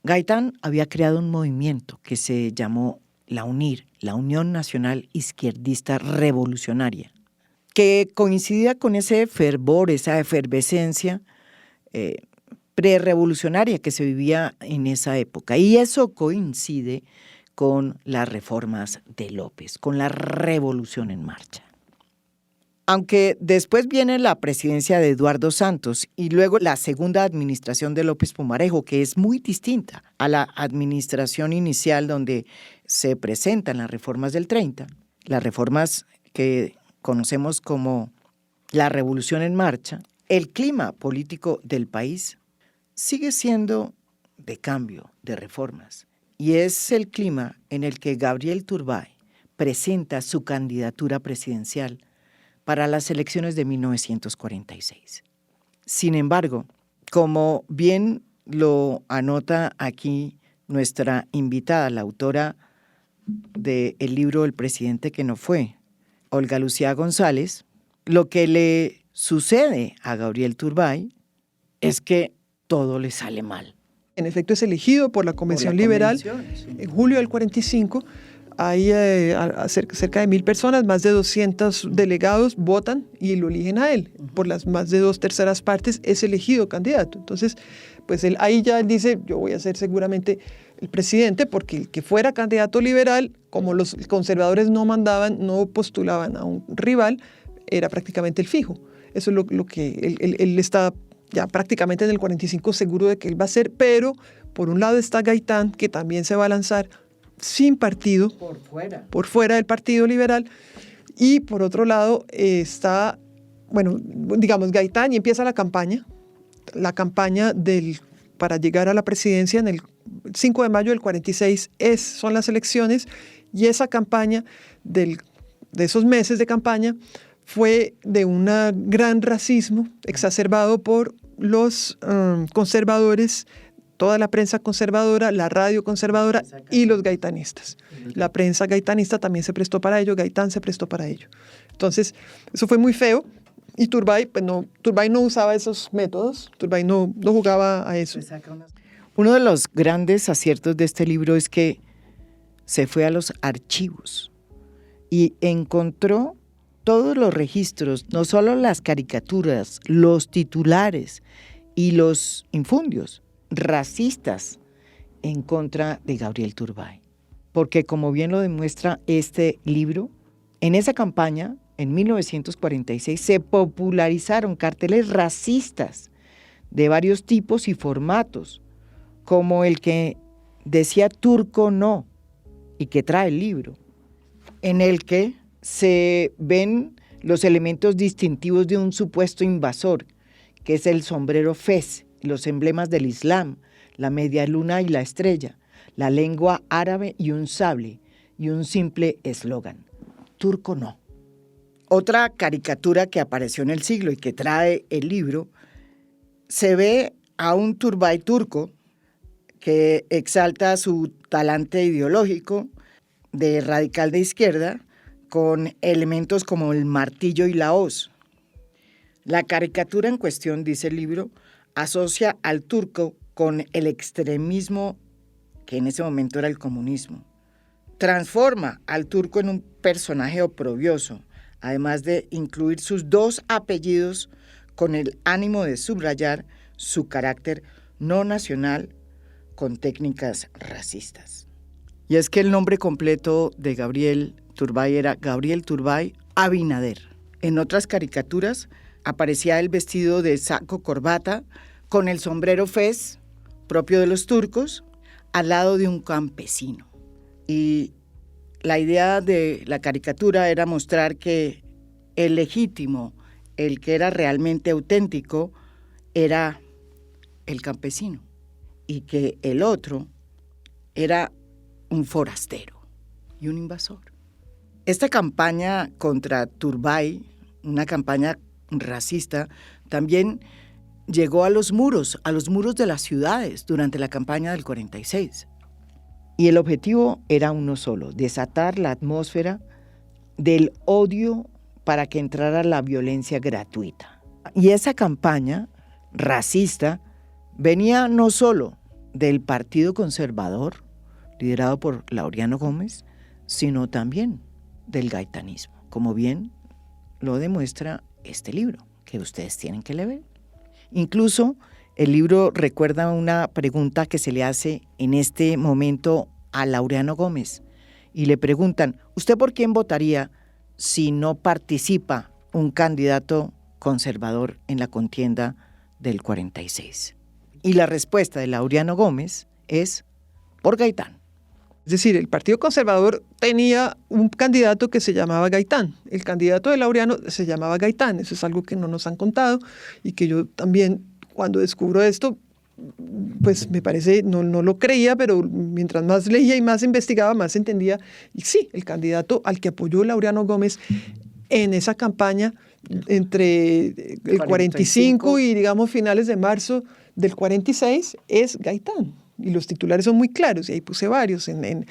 Gaitán había creado un movimiento que se llamó la UNIR, la Unión Nacional Izquierdista Revolucionaria, que coincidía con ese fervor, esa efervescencia prerevolucionaria que se vivía en esa época. Y eso coincide con las reformas de López, con la revolución en marcha. Aunque después viene la presidencia de Eduardo Santos y luego la segunda administración de López Pumarejo, que es muy distinta a la administración inicial donde se presentan las reformas del 30, las reformas que conocemos como la revolución en marcha, el clima político del país sigue siendo de cambio, de reformas. Y es el clima en el que Gabriel Turbay presenta su candidatura presidencial para las elecciones de 1946. Sin embargo, como bien lo anota aquí nuestra invitada, la autora del libro El presidente que no fue, Olga Lucía González, lo que le sucede a Gabriel Turbay es que todo le sale mal. En efecto, es elegido por la Convención Liberal en julio del 45. Hay cerca de 1.000 personas, más de 200 delegados votan y lo eligen a él. Por las más de 2/3 partes es elegido candidato. Entonces, pues él ahí ya dice, yo voy a ser seguramente el presidente, porque el que fuera candidato liberal, como los conservadores no mandaban, no postulaban a un rival, era prácticamente el fijo. Eso es lo que él está ya prácticamente en el 45 seguro de que él va a ser, pero por un lado está Gaitán, que también se va a lanzar sin partido, por fuera del Partido Liberal, y por otro lado está, bueno, digamos Gaitán, y empieza la campaña para llegar a la presidencia en el 5 de mayo del 46 son las elecciones, y esa campaña de esos meses de campaña fue de un gran racismo exacerbado por los conservadores, toda la prensa conservadora, la radio conservadora y los gaitanistas. La prensa gaitanista también se prestó para ello, Gaitán se prestó para ello. Entonces, eso fue muy feo y Turbay no usaba esos métodos, Turbay no jugaba a eso. Uno de los grandes aciertos de este libro es que se fue a los archivos y encontró todos los registros, no solo las caricaturas, los titulares y los infundios racistas en contra de Gabriel Turbay. Porque como bien lo demuestra este libro, en esa campaña, en 1946, se popularizaron carteles racistas de varios tipos y formatos, como el que decía Turco no, y que trae el libro, en el que se ven los elementos distintivos de un supuesto invasor, que es el sombrero fez, los emblemas del Islam, la media luna y la estrella, la lengua árabe y un sable, y un simple eslogan: Turco no. Otra caricatura que apareció en el siglo y que trae el libro, se ve a un Turbay turco que exalta su talante ideológico de radical de izquierda con elementos como el martillo y la hoz. La caricatura en cuestión, dice el libro, asocia al turco con el extremismo que en ese momento era el comunismo. Transforma al turco en un personaje oprobioso, además de incluir sus dos apellidos con el ánimo de subrayar su carácter no nacional con técnicas racistas. Y es que el nombre completo de Gabriel Turbay era Gabriel Turbay Abinader. En otras caricaturas aparecía el vestido de saco corbata con el sombrero fez propio de los turcos al lado de un campesino. Y la idea de la caricatura era mostrar que el legítimo, el que era realmente auténtico, era el campesino y que el otro era un forastero y un invasor. Esta campaña contra Turbay, una campaña racista, también llegó a los muros de las ciudades durante la campaña del 46. Y el objetivo era uno solo: desatar la atmósfera del odio para que entrara la violencia gratuita. Y esa campaña racista venía no solo del Partido Conservador, liderado por Laureano Gómez, sino también del gaitanismo, como bien lo demuestra este libro, que ustedes tienen que leer. Incluso el libro recuerda una pregunta que se le hace en este momento a Laureano Gómez, y le preguntan: ¿usted por quién votaría si no participa un candidato conservador en la contienda del 46? Y la respuesta de Laureano Gómez es: por Gaitán. Es decir, el Partido Conservador tenía un candidato que se llamaba Gaitán. El candidato de Laureano se llamaba Gaitán. Eso es algo que no nos han contado y que yo también, cuando descubro esto, pues me parece, no lo creía, pero mientras más leía y más investigaba, más entendía. Y sí, el candidato al que apoyó Laureano Gómez en esa campaña entre el 45 y, digamos, finales de marzo del 46 es Gaitán. Y los titulares son muy claros, y ahí puse varios. En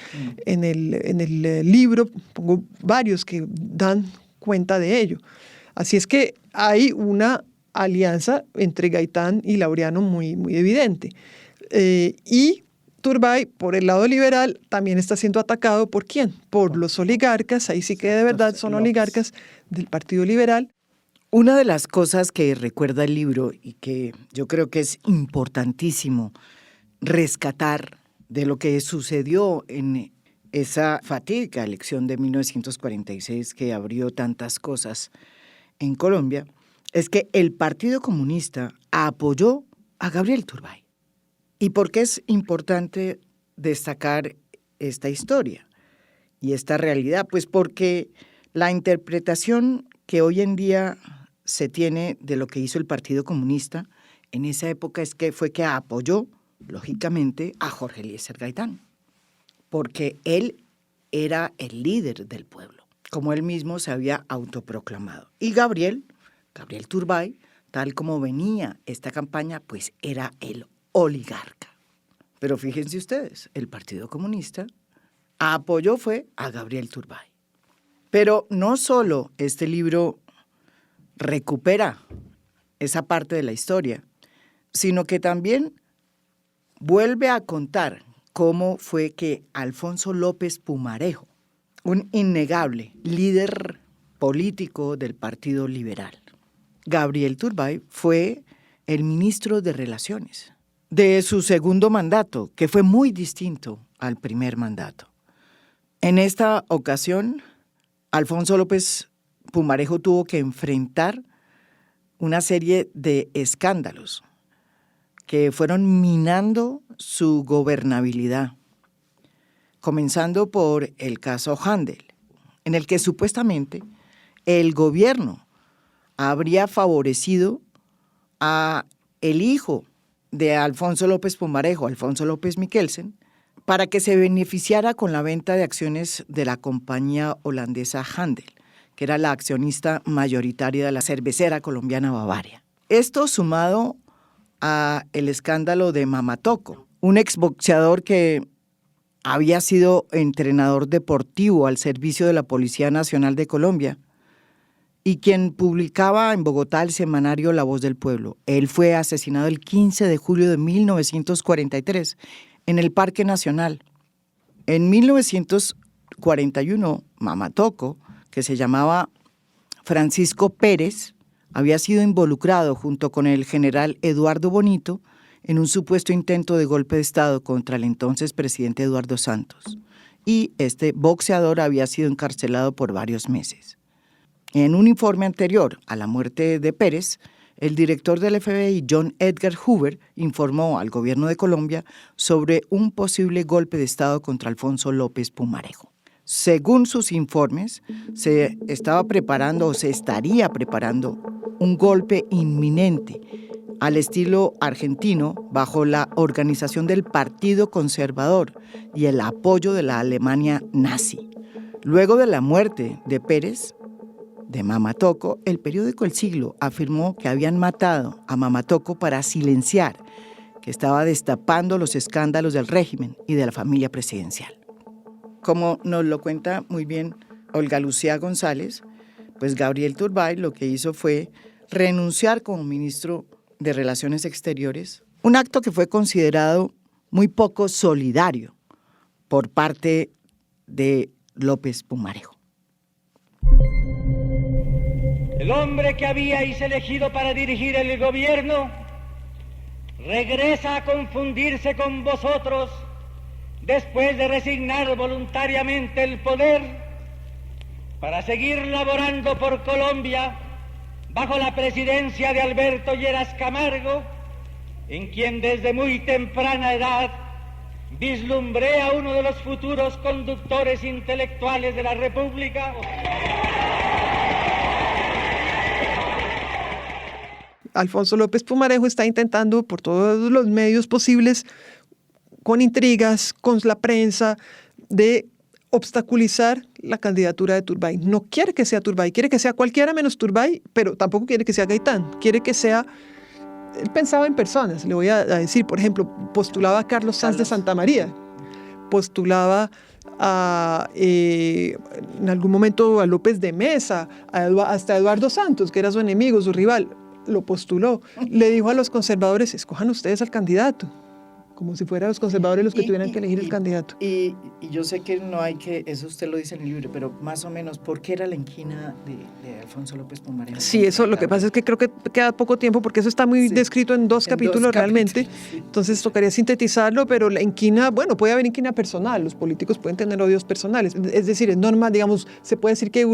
el libro pongo varios que dan cuenta de ello. Así es que hay una alianza entre Gaitán y Laureano muy, muy evidente. Y Turbay, por el lado liberal, también está siendo atacado ¿por quién? Por los oligarcas, ahí sí que de verdad son oligarcas del Partido Liberal. Una de las cosas que recuerda el libro y que yo creo que es importantísimo rescatar de lo que sucedió en esa fatídica elección de 1946 que abrió tantas cosas en Colombia, es que el Partido Comunista apoyó a Gabriel Turbay. ¿Y por qué es importante destacar esta historia y esta realidad? Pues porque la interpretación que hoy en día se tiene de lo que hizo el Partido Comunista en esa época es que fue que apoyó, lógicamente, a Jorge Eliezer Gaitán, porque él era el líder del pueblo, como él mismo se había autoproclamado. Y Gabriel Turbay, tal como venía esta campaña, pues era el oligarca. Pero fíjense ustedes, el Partido Comunista apoyó fue a Gabriel Turbay. Pero no solo este libro recupera esa parte de la historia, sino que también vuelve a contar cómo fue que Alfonso López Pumarejo, un innegable líder político del Partido Liberal, Gabriel Turbay, fue el ministro de Relaciones de su segundo mandato, que fue muy distinto al primer mandato. En esta ocasión, Alfonso López Pumarejo tuvo que enfrentar una serie de escándalos que fueron minando su gobernabilidad, comenzando por el caso Handel, en el que supuestamente el gobierno habría favorecido a el hijo de Alfonso López Pumarejo, Alfonso López Michelsen, para que se beneficiara con la venta de acciones de la compañía holandesa Handel, que era la accionista mayoritaria de la cervecera colombiana Bavaria. Esto sumado a el escándalo de Mamatoco, un exboxeador que había sido entrenador deportivo al servicio de la Policía Nacional de Colombia y quien publicaba en Bogotá el semanario La Voz del Pueblo. Él fue asesinado el 15 de julio de 1943 en el Parque Nacional. En 1941, Mamatoco, que se llamaba Francisco Pérez, había sido involucrado junto con el general Eduardo Bonito en un supuesto intento de golpe de Estado contra el entonces presidente Eduardo Santos. Y este boxeador había sido encarcelado por varios meses. En un informe anterior a la muerte de Pérez, el director del FBI, John Edgar Hoover, informó al gobierno de Colombia sobre un posible golpe de Estado contra Alfonso López Pumarejo. Según sus informes, se estaría preparando un golpe inminente al estilo argentino, bajo la organización del Partido Conservador y el apoyo de la Alemania nazi. Luego de la muerte de Pérez, de Mama Toco, el periódico El Siglo afirmó que habían matado a Mama Toco para silenciar que estaba destapando los escándalos del régimen y de la familia presidencial. Como nos lo cuenta muy bien Olga Lucía González, pues Gabriel Turbay lo que hizo fue renunciar como ministro de Relaciones Exteriores, un acto que fue considerado muy poco solidario por parte de López Pumarejo. El hombre que habíais elegido para dirigir el gobierno regresa a confundirse con vosotros después de resignar voluntariamente el poder para seguir laborando por Colombia bajo la presidencia de Alberto Lleras Camargo, en quien desde muy temprana edad vislumbré a uno de los futuros conductores intelectuales de la República. Alfonso López Pumarejo está intentando por todos los medios posibles, con intrigas, con la prensa, de obstaculizar la candidatura de Turbay. No quiere que sea Turbay, quiere que sea cualquiera menos Turbay, pero tampoco quiere que sea Gaitán. Quiere que sea... Él pensaba en personas, le voy a decir, por ejemplo, postulaba a Carlos Sanz de Santa María, postulaba en algún momento a López de Mesa, hasta Eduardo Santos, que era su enemigo, su rival, lo postuló. Le dijo a los conservadores, escojan ustedes al candidato, como si fueran los conservadores los que tuvieran que elegir el candidato. Y yo sé que no hay que, eso usted lo dice en el libro, pero más o menos, ¿por qué era la inquina de Alfonso López Pumarejo? Sí, eso lo que pasa es que creo que queda poco tiempo porque eso está muy descrito en dos capítulos realmente. Sí. Entonces tocaría sintetizarlo, pero la inquina, bueno, puede haber inquina personal, los políticos pueden tener odios personales. Es decir, es normal, digamos, se puede decir que a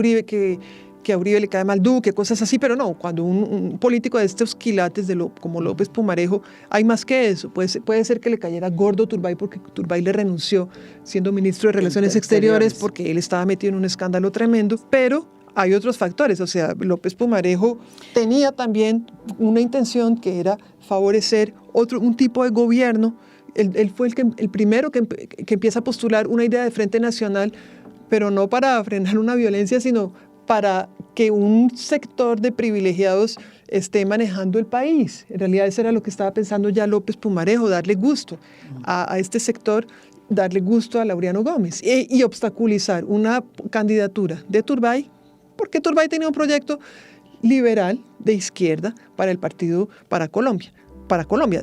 Uribe le cae mal Duque, cosas así, pero no, cuando un político de estos quilates como López Pumarejo, hay más que eso. Puede ser que le cayera gordo Turbay porque Turbay le renunció siendo ministro de Relaciones Exteriores porque él estaba metido en un escándalo tremendo, pero hay otros factores. O sea, López Pumarejo tenía también una intención que era favorecer un tipo de gobierno. Él fue el primero que empieza a postular una idea de Frente Nacional, pero no para frenar una violencia, sino para que un sector de privilegiados esté manejando el país. En realidad eso era lo que estaba pensando ya López Pumarejo, darle gusto a este sector, darle gusto a Laureano Gómez y obstaculizar una candidatura de Turbay, porque Turbay tenía un proyecto liberal de izquierda para el partido, para Colombia,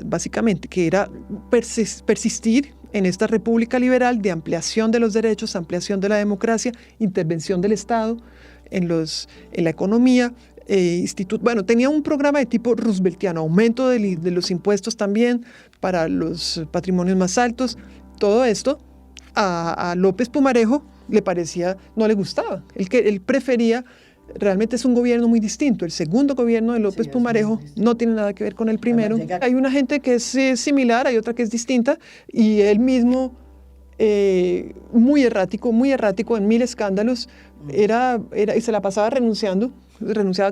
básicamente, que era persistir en esta república liberal de ampliación de los derechos, ampliación de la democracia, intervención del Estado en la economía, bueno, tenía un programa de tipo rooseveltiano, aumento de los impuestos también para los patrimonios más altos. Todo esto a López Pumarejo no le gustaba. Él prefería, realmente es un gobierno muy distinto. El segundo gobierno de López Pumarejo no tiene nada que ver con el primero. Hay una gente que es similar, hay otra que es distinta, y él mismo, muy errático en 1000 escándalos, y se la pasaba renunciaba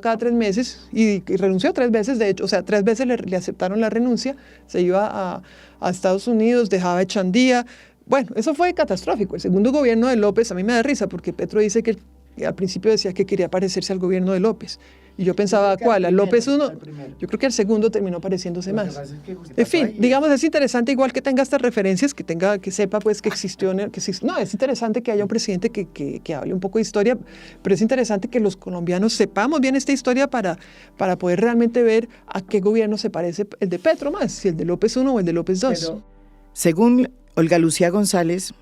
cada 3 meses y renunció 3 veces, de hecho, o sea, 3 veces le aceptaron la renuncia, se iba a Estados Unidos, dejaba Echandía. Bueno, eso fue catastrófico. El segundo gobierno de López, a mí me da risa porque Petro dice que al principio decía que quería parecerse al gobierno de López. Y yo pensaba, ¿cuál? ¿Al López 1? Yo creo que el segundo terminó pareciéndose más. En fin, digamos, es interesante igual que tenga estas referencias, que sepa pues que existió. No, es interesante que haya un presidente que hable un poco de historia, pero es interesante que los colombianos sepamos bien esta historia para poder realmente ver a qué gobierno se parece el de Petro más, si el de López 1 o el de López 2. Pero, según Olga Lucía González,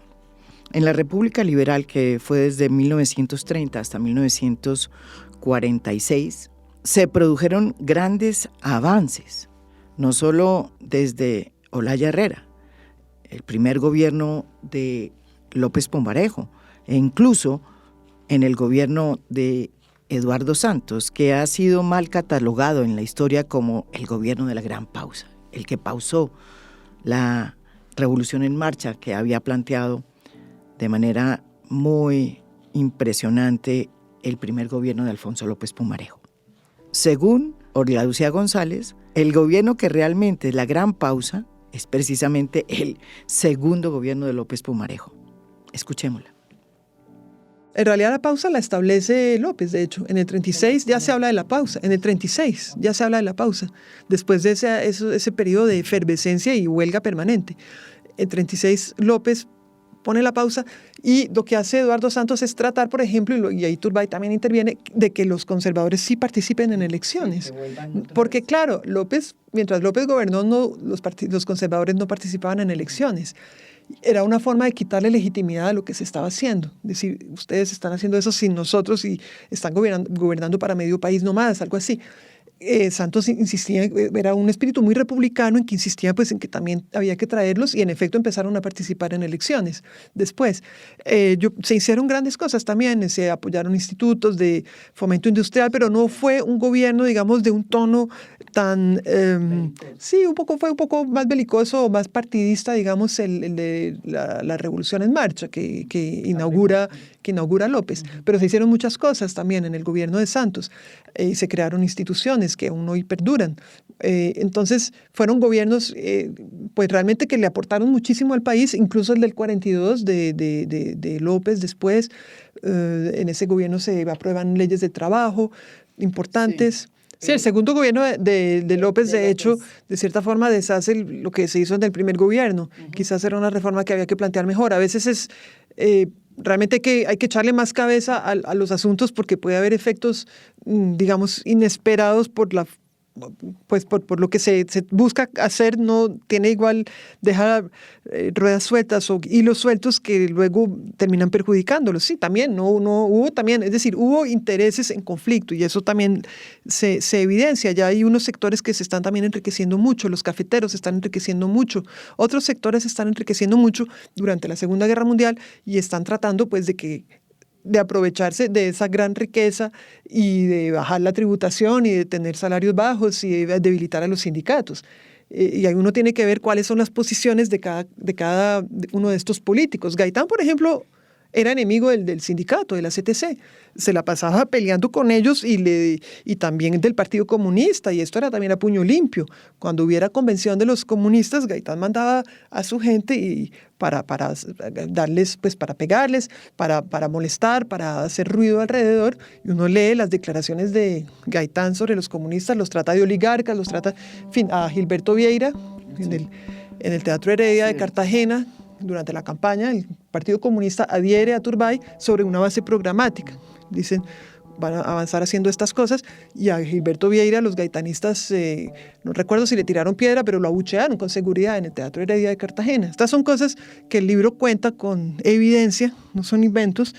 en la República Liberal, que fue desde 1930 hasta 1946, se produjeron grandes avances, no solo desde Olaya Herrera, el primer gobierno de López Pumarejo, e incluso en el gobierno de Eduardo Santos, que ha sido mal catalogado en la historia como el gobierno de la gran pausa, el que pausó la revolución en marcha que había planteado de manera muy impresionante el primer gobierno de Alfonso López Pumarejo. Según Olga Lucía González, el gobierno que realmente es la gran pausa es precisamente el segundo gobierno de López Pumarejo. Escuchémosla. En realidad la pausa la establece López, de hecho. En el 36 ya se habla de la pausa. En el 36 ya se habla de la pausa. Después de ese periodo de efervescencia y huelga permanente. En 36 López pone la pausa y lo que hace Eduardo Santos es tratar, por ejemplo, y ahí Turbay también interviene, de que los conservadores sí participen en elecciones. Porque claro, mientras López gobernó, los conservadores no participaban en elecciones. Era una forma de quitarle legitimidad a lo que se estaba haciendo. Es decir, ustedes están haciendo eso sin nosotros y están gobernando para medio país nomás, algo así. Santos insistía, era un espíritu muy republicano en que insistía pues, en que también había que traerlos y en efecto empezaron a participar en elecciones. Después, se hicieron grandes cosas también, se apoyaron institutos de fomento industrial, pero no fue un gobierno, digamos, de un tono tan, fue un poco más belicoso o más partidista, digamos, el de la Revolución en Marcha que inaugura López. Pero se hicieron muchas cosas también en el gobierno de Santos y se crearon instituciones que aún hoy perduran. Entonces fueron gobiernos pues realmente que le aportaron muchísimo al país, incluso el del 42 de López después. En ese gobierno se aprueban leyes de trabajo importantes. Sí, el segundo gobierno de López, de hecho, de cierta forma deshace lo que se hizo en el primer gobierno. Quizás era una reforma que había que plantear mejor. A veces es realmente hay que echarle más cabeza a los asuntos porque puede haber efectos, digamos, inesperados por lo que se busca hacer, no tiene igual, deja ruedas sueltas o hilos sueltos que luego terminan perjudicándolos. Sí, también, no hubo también, es decir, hubo intereses en conflicto y eso también se evidencia. Ya hay unos sectores que se están también enriqueciendo mucho, los cafeteros se están enriqueciendo mucho, otros sectores se están enriqueciendo mucho durante la Segunda Guerra Mundial y están tratando pues de aprovecharse de esa gran riqueza y de bajar la tributación y de tener salarios bajos y de debilitar a los sindicatos. Y ahí uno tiene que ver cuáles son las posiciones de cada uno de estos políticos. Gaitán, por ejemplo, era enemigo del sindicato, de la CTC. Se la pasaba peleando con ellos y también del Partido Comunista, y esto era también a puño limpio. Cuando hubiera convención de los comunistas, Gaitán mandaba a su gente para darles, pues para pegarles, para molestar, para hacer ruido alrededor. Y uno lee las declaraciones de Gaitán sobre los comunistas, los trata de oligarcas, en fin, a Gilberto Vieira en el Teatro Heredia de Cartagena. Durante la campaña, el Partido Comunista adhiere a Turbay sobre una base programática. Dicen, van a avanzar haciendo estas cosas, y a Gilberto Vieira los gaitanistas, no recuerdo si le tiraron piedra, pero lo abuchearon con seguridad en el Teatro Heredia de Cartagena. Estas son cosas que el libro cuenta con evidencia, no son inventos,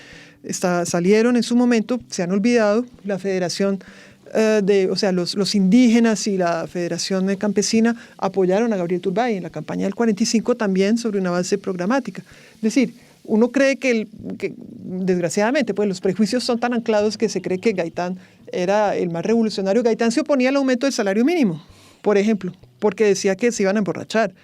salieron en su momento, se han olvidado. La Federación los indígenas y la Federación Campesina apoyaron a Gabriel Turbay en la campaña del 45 también sobre una base programática. Es decir, uno cree que desgraciadamente, pues los prejuicios son tan anclados que se cree que Gaitán era el más revolucionario. Gaitán se oponía al aumento del salario mínimo, por ejemplo, porque decía que se iban a emborrachar,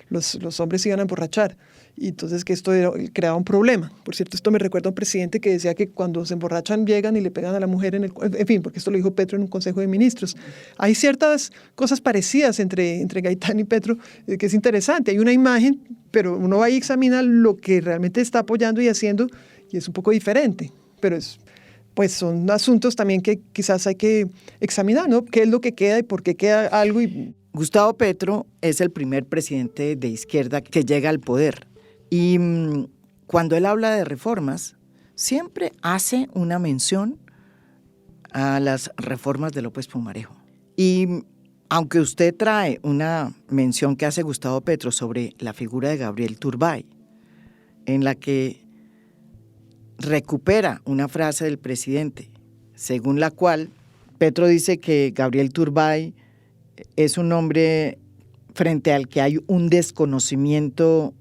los hombres se iban a emborrachar. Y entonces que esto creaba un problema. Por cierto, esto me recuerda a un presidente que decía que cuando se emborrachan llegan y le pegan a la mujer en fin, porque esto lo dijo Petro en un consejo de ministros. Hay ciertas cosas parecidas entre Gaitán y Petro que es interesante. Hay una imagen, pero uno va y examina lo que realmente está apoyando y haciendo y es un poco diferente. Pero pues son asuntos también que quizás hay que examinar, ¿no? ¿Qué es lo que queda y por qué queda algo? Gustavo Petro es el primer presidente de izquierda que llega al poder. Y cuando él habla de reformas, siempre hace una mención a las reformas de López Pumarejo. Y aunque usted trae una mención que hace Gustavo Petro sobre la figura de Gabriel Turbay, en la que recupera una frase del presidente, según la cual Petro dice que Gabriel Turbay es un hombre frente al que hay un desconocimiento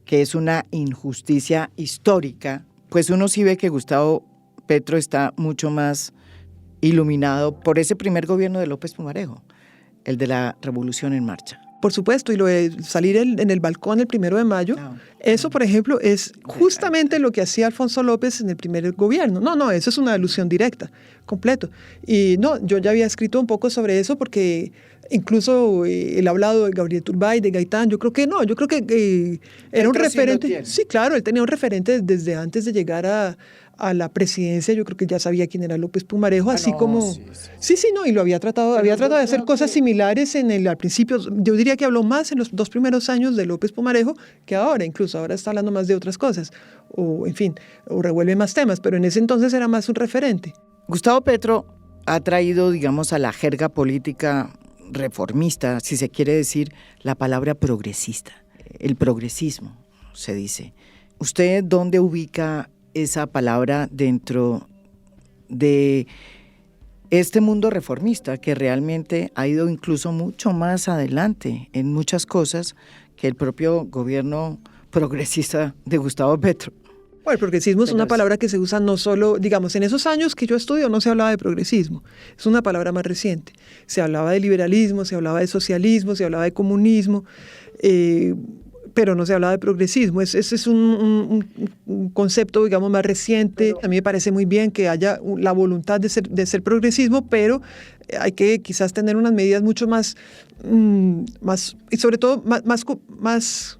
que es una injusticia histórica, pues uno sí ve que Gustavo Petro está mucho más iluminado por ese primer gobierno de López Pumarejo, el de la Revolución en Marcha. Por supuesto, y lo de salir en el balcón el 1 de mayo, eso, por ejemplo, es justamente lo que hacía Alfonso López en el primer gobierno. No, eso es una alusión directa, completo. Y no, yo ya había escrito un poco sobre eso porque incluso él ha hablado de Gabriel Turbay, de Gaitán. Yo creo que era un referente. Sí, claro, él tenía un referente desde antes de llegar a la presidencia. Yo creo que ya sabía quién era López Pumarejo, y lo había tratado de hacer cosas similares al principio. Yo diría que habló más en los 2 primeros años de López Pumarejo que ahora, incluso ahora está hablando más de otras cosas, o revuelve más temas, pero en ese entonces era más un referente. Gustavo Petro ha traído, digamos, a la jerga política reformista, si se quiere decir, la palabra progresista, el progresismo, se dice. ¿Usted dónde ubica esa palabra dentro de este mundo reformista que realmente ha ido incluso mucho más adelante en muchas cosas que el propio gobierno progresista de Gustavo Petro? Bueno, el progresismo es una palabra que se usa no solo, digamos, en esos años que yo estudio no se hablaba de progresismo, es una palabra más reciente. Se hablaba de liberalismo, se hablaba de socialismo, se hablaba de comunismo, pero no se hablaba de progresismo. Ese es un concepto, digamos, más reciente. A mí me parece muy bien que haya la voluntad de ser progresismo, pero hay que quizás tener unas medidas mucho más y sobre todo unas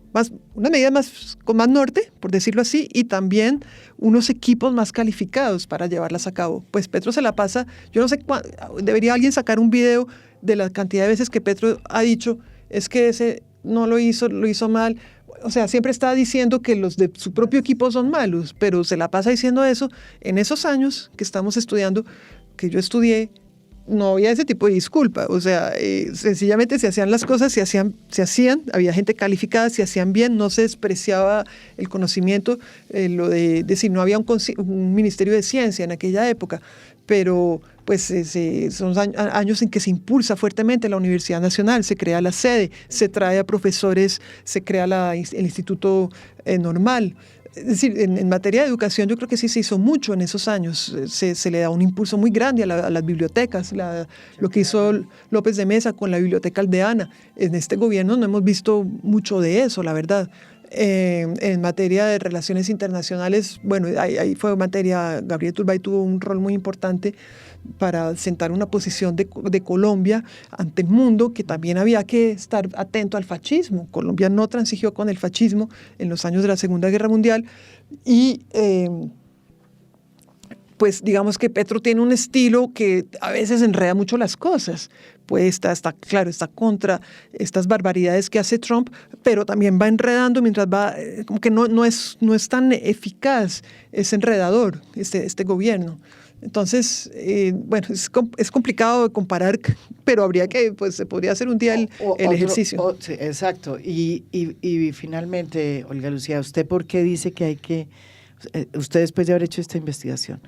medidas con más norte, por decirlo así, y también unos equipos más calificados para llevarlas a cabo. Pues Petro se la pasa, yo no sé debería alguien sacar un video de la cantidad de veces que Petro ha dicho, es que ese no lo hizo mal. O sea, siempre está diciendo que los de su propio equipo son malos, pero se la pasa diciendo eso. En esos años que estamos estudiando, que yo estudié, no había ese tipo de disculpa. O sea, sencillamente se hacían las cosas, se hacían, había gente calificada, se hacían bien, no se despreciaba el conocimiento, lo de decir, no había un ministerio de ciencia en aquella época, pero pues son años en que se impulsa fuertemente la Universidad Nacional, se crea la sede, se trae a profesores, se crea el Instituto Normal. Es decir, en materia de educación yo creo que sí se hizo mucho en esos años, se le da un impulso muy grande a las bibliotecas, lo que hizo López de Mesa con la Biblioteca Aldeana. En este gobierno no hemos visto mucho de eso, la verdad. En materia de relaciones internacionales, bueno, ahí fue materia, Gabriel Turbay tuvo un rol muy importante para sentar una posición de Colombia ante el mundo, que también había que estar atento al fascismo. Colombia no transigió con el fascismo en los años de la Segunda Guerra Mundial y pues digamos que Petro tiene un estilo que a veces enreda mucho las cosas. Pues está contra estas barbaridades que hace Trump, pero también va enredando mientras va, como que no es tan eficaz, es enredador este gobierno. Entonces, bueno, es complicado de comparar, pero habría que, pues se podría hacer un día el ejercicio. Sí, exacto. Y finalmente, Olga Lucía, ¿usted por qué dice que usted después de haber hecho esta investigación,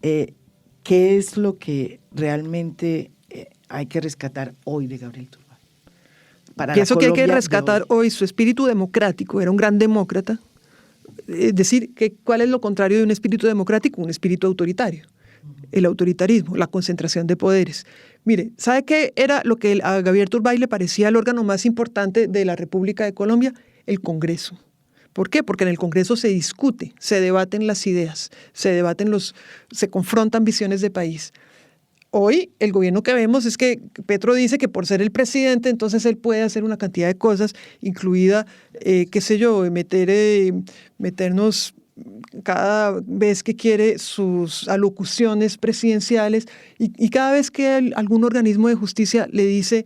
qué es lo que realmente hay que rescatar hoy de Gabriel Turbay? Pienso que hay que rescatar hoy su espíritu democrático, era un gran demócrata. Es decir, ¿cuál es lo contrario de un espíritu democrático? Un espíritu autoritario. El autoritarismo, la concentración de poderes. Mire, ¿sabe qué era lo que a Gabriel Turbay le parecía el órgano más importante de la República de Colombia? El Congreso. ¿Por qué? Porque en el Congreso se discute, se debaten las ideas, se confrontan visiones de país. Hoy el gobierno que vemos es que Petro dice que por ser el presidente, entonces él puede hacer una cantidad de cosas, incluida, meternos cada vez que quiere sus alocuciones presidenciales y cada vez que algún organismo de justicia le dice,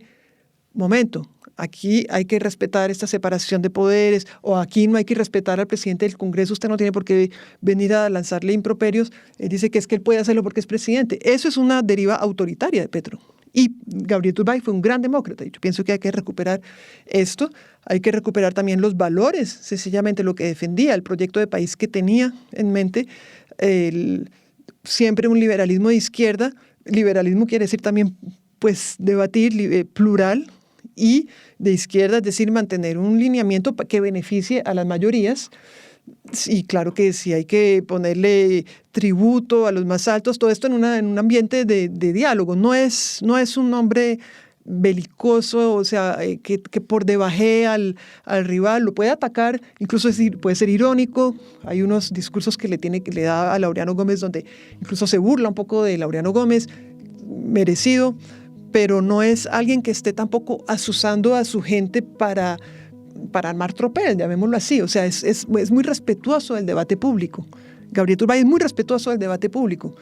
momento, aquí hay que respetar esta separación de poderes, o aquí no hay que respetar al presidente del Congreso, usted no tiene por qué venir a lanzarle improperios, él dice que es que él puede hacerlo porque es presidente. Eso es una deriva autoritaria de Petro. Y Gabriel Turbay fue un gran demócrata, y yo pienso que hay que recuperar esto, hay que recuperar también los valores, sencillamente lo que defendía, el proyecto de país que tenía en mente, siempre un liberalismo de izquierda. Liberalismo quiere decir también, pues, debatir, plural, y de izquierda, es decir, mantener un lineamiento que beneficie a las mayorías. Y claro que sí hay que ponerle tributo a los más altos, todo esto en un ambiente de diálogo. No es un hombre belicoso, o sea, que por debaje al rival, lo puede atacar, incluso puede ser irónico. Hay unos discursos que le da a Laureano Gómez donde incluso se burla un poco de Laureano Gómez, merecido, pero no es alguien que esté tampoco asusando a su gente para armar tropel, llamémoslo así. O sea, es muy respetuoso del debate público. Gabriel Turbay es muy respetuoso del debate público.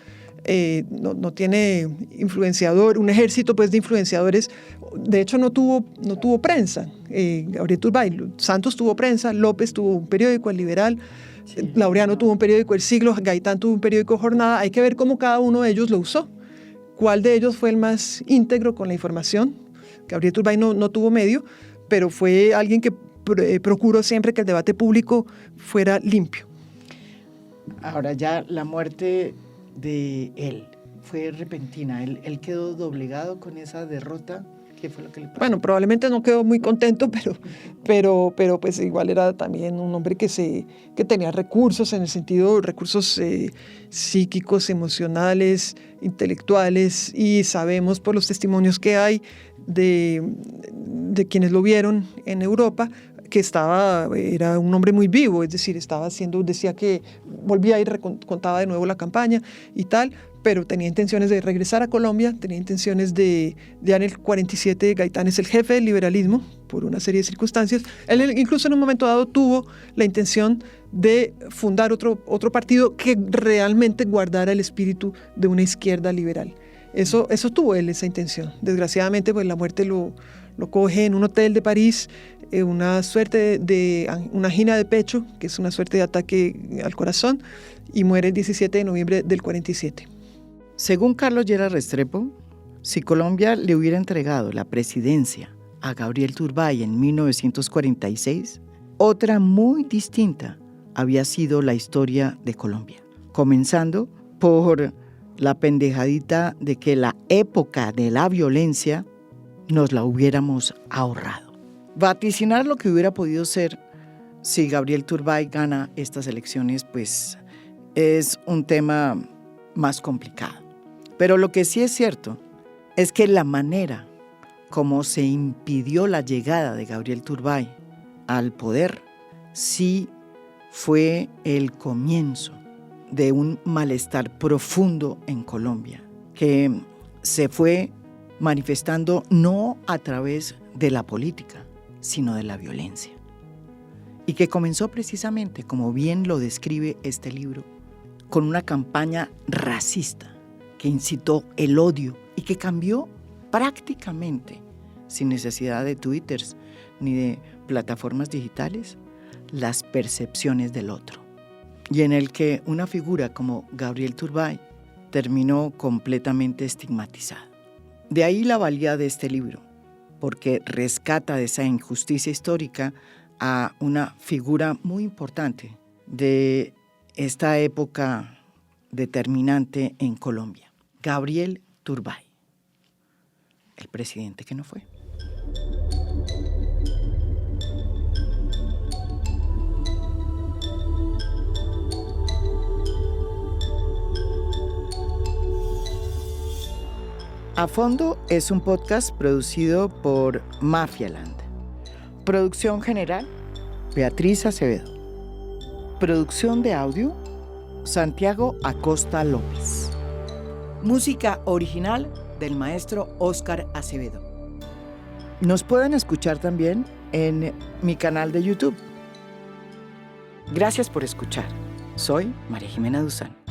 No tiene un ejército pues de influenciadores. De hecho no tuvo prensa. Gabriel Turbay, Santos tuvo prensa, López tuvo un periódico, El Liberal, sí. Laureano tuvo un periódico, El Siglo, Gaitán tuvo un periódico, Jornada. Hay que ver cómo cada uno de ellos lo usó. ¿Cuál de ellos fue el más íntegro con la información? Gabriel Turbay no tuvo medio, pero fue alguien que procuró siempre que el debate público fuera limpio. Ahora ya la muerte de él fue repentina. Él quedó doblegado con esa derrota. ¿Qué fue lo que le pasó? Bueno, probablemente no quedó muy contento, pero pues igual era también un hombre que tenía recursos, en el sentido recursos psíquicos, emocionales, intelectuales, y sabemos por los testimonios que hay de quienes lo vieron en Europa, que era un hombre muy vivo, es decir, decía que volvía a ir, contaba de nuevo la campaña y tal, pero tenía intenciones de regresar a Colombia, tenía intenciones ya en el 47 Gaitán es el jefe del liberalismo, por una serie de circunstancias. Él incluso en un momento dado tuvo la intención de fundar otro partido que realmente guardara el espíritu de una izquierda liberal. Eso tuvo él, esa intención. Desgraciadamente, pues la muerte lo coge en un hotel de París, una suerte de una angina de pecho, que es una suerte de ataque al corazón, y muere el 17 de noviembre del 47. Según Carlos Lleras Restrepo, si Colombia le hubiera entregado la presidencia a Gabriel Turbay en 1946, otra muy distinta había sido la historia de Colombia, comenzando por la pendejadita de que la época de la violencia nos la hubiéramos ahorrado. Vaticinar lo que hubiera podido ser si Gabriel Turbay gana estas elecciones, pues es un tema más complicado. Pero lo que sí es cierto es que la manera como se impidió la llegada de Gabriel Turbay al poder sí fue el comienzo de un malestar profundo en Colombia, que se fue manifestando no a través de la política, sino de la violencia. Y que comenzó precisamente, como bien lo describe este libro, con una campaña racista que incitó el odio y que cambió prácticamente, sin necesidad de twitters ni de plataformas digitales, las percepciones del otro. Y en el que una figura como Gabriel Turbay terminó completamente estigmatizada. De ahí la valía de este libro, porque rescata de esa injusticia histórica a una figura muy importante de esta época determinante en Colombia, Gabriel Turbay, el presidente que no fue. A Fondo es un podcast producido por Mafialand. Producción general, Beatriz Acevedo. Producción de audio, Santiago Acosta López. Música original del maestro Óscar Acevedo. Nos pueden escuchar también en mi canal de YouTube. Gracias por escuchar. Soy María Jimena Duzán.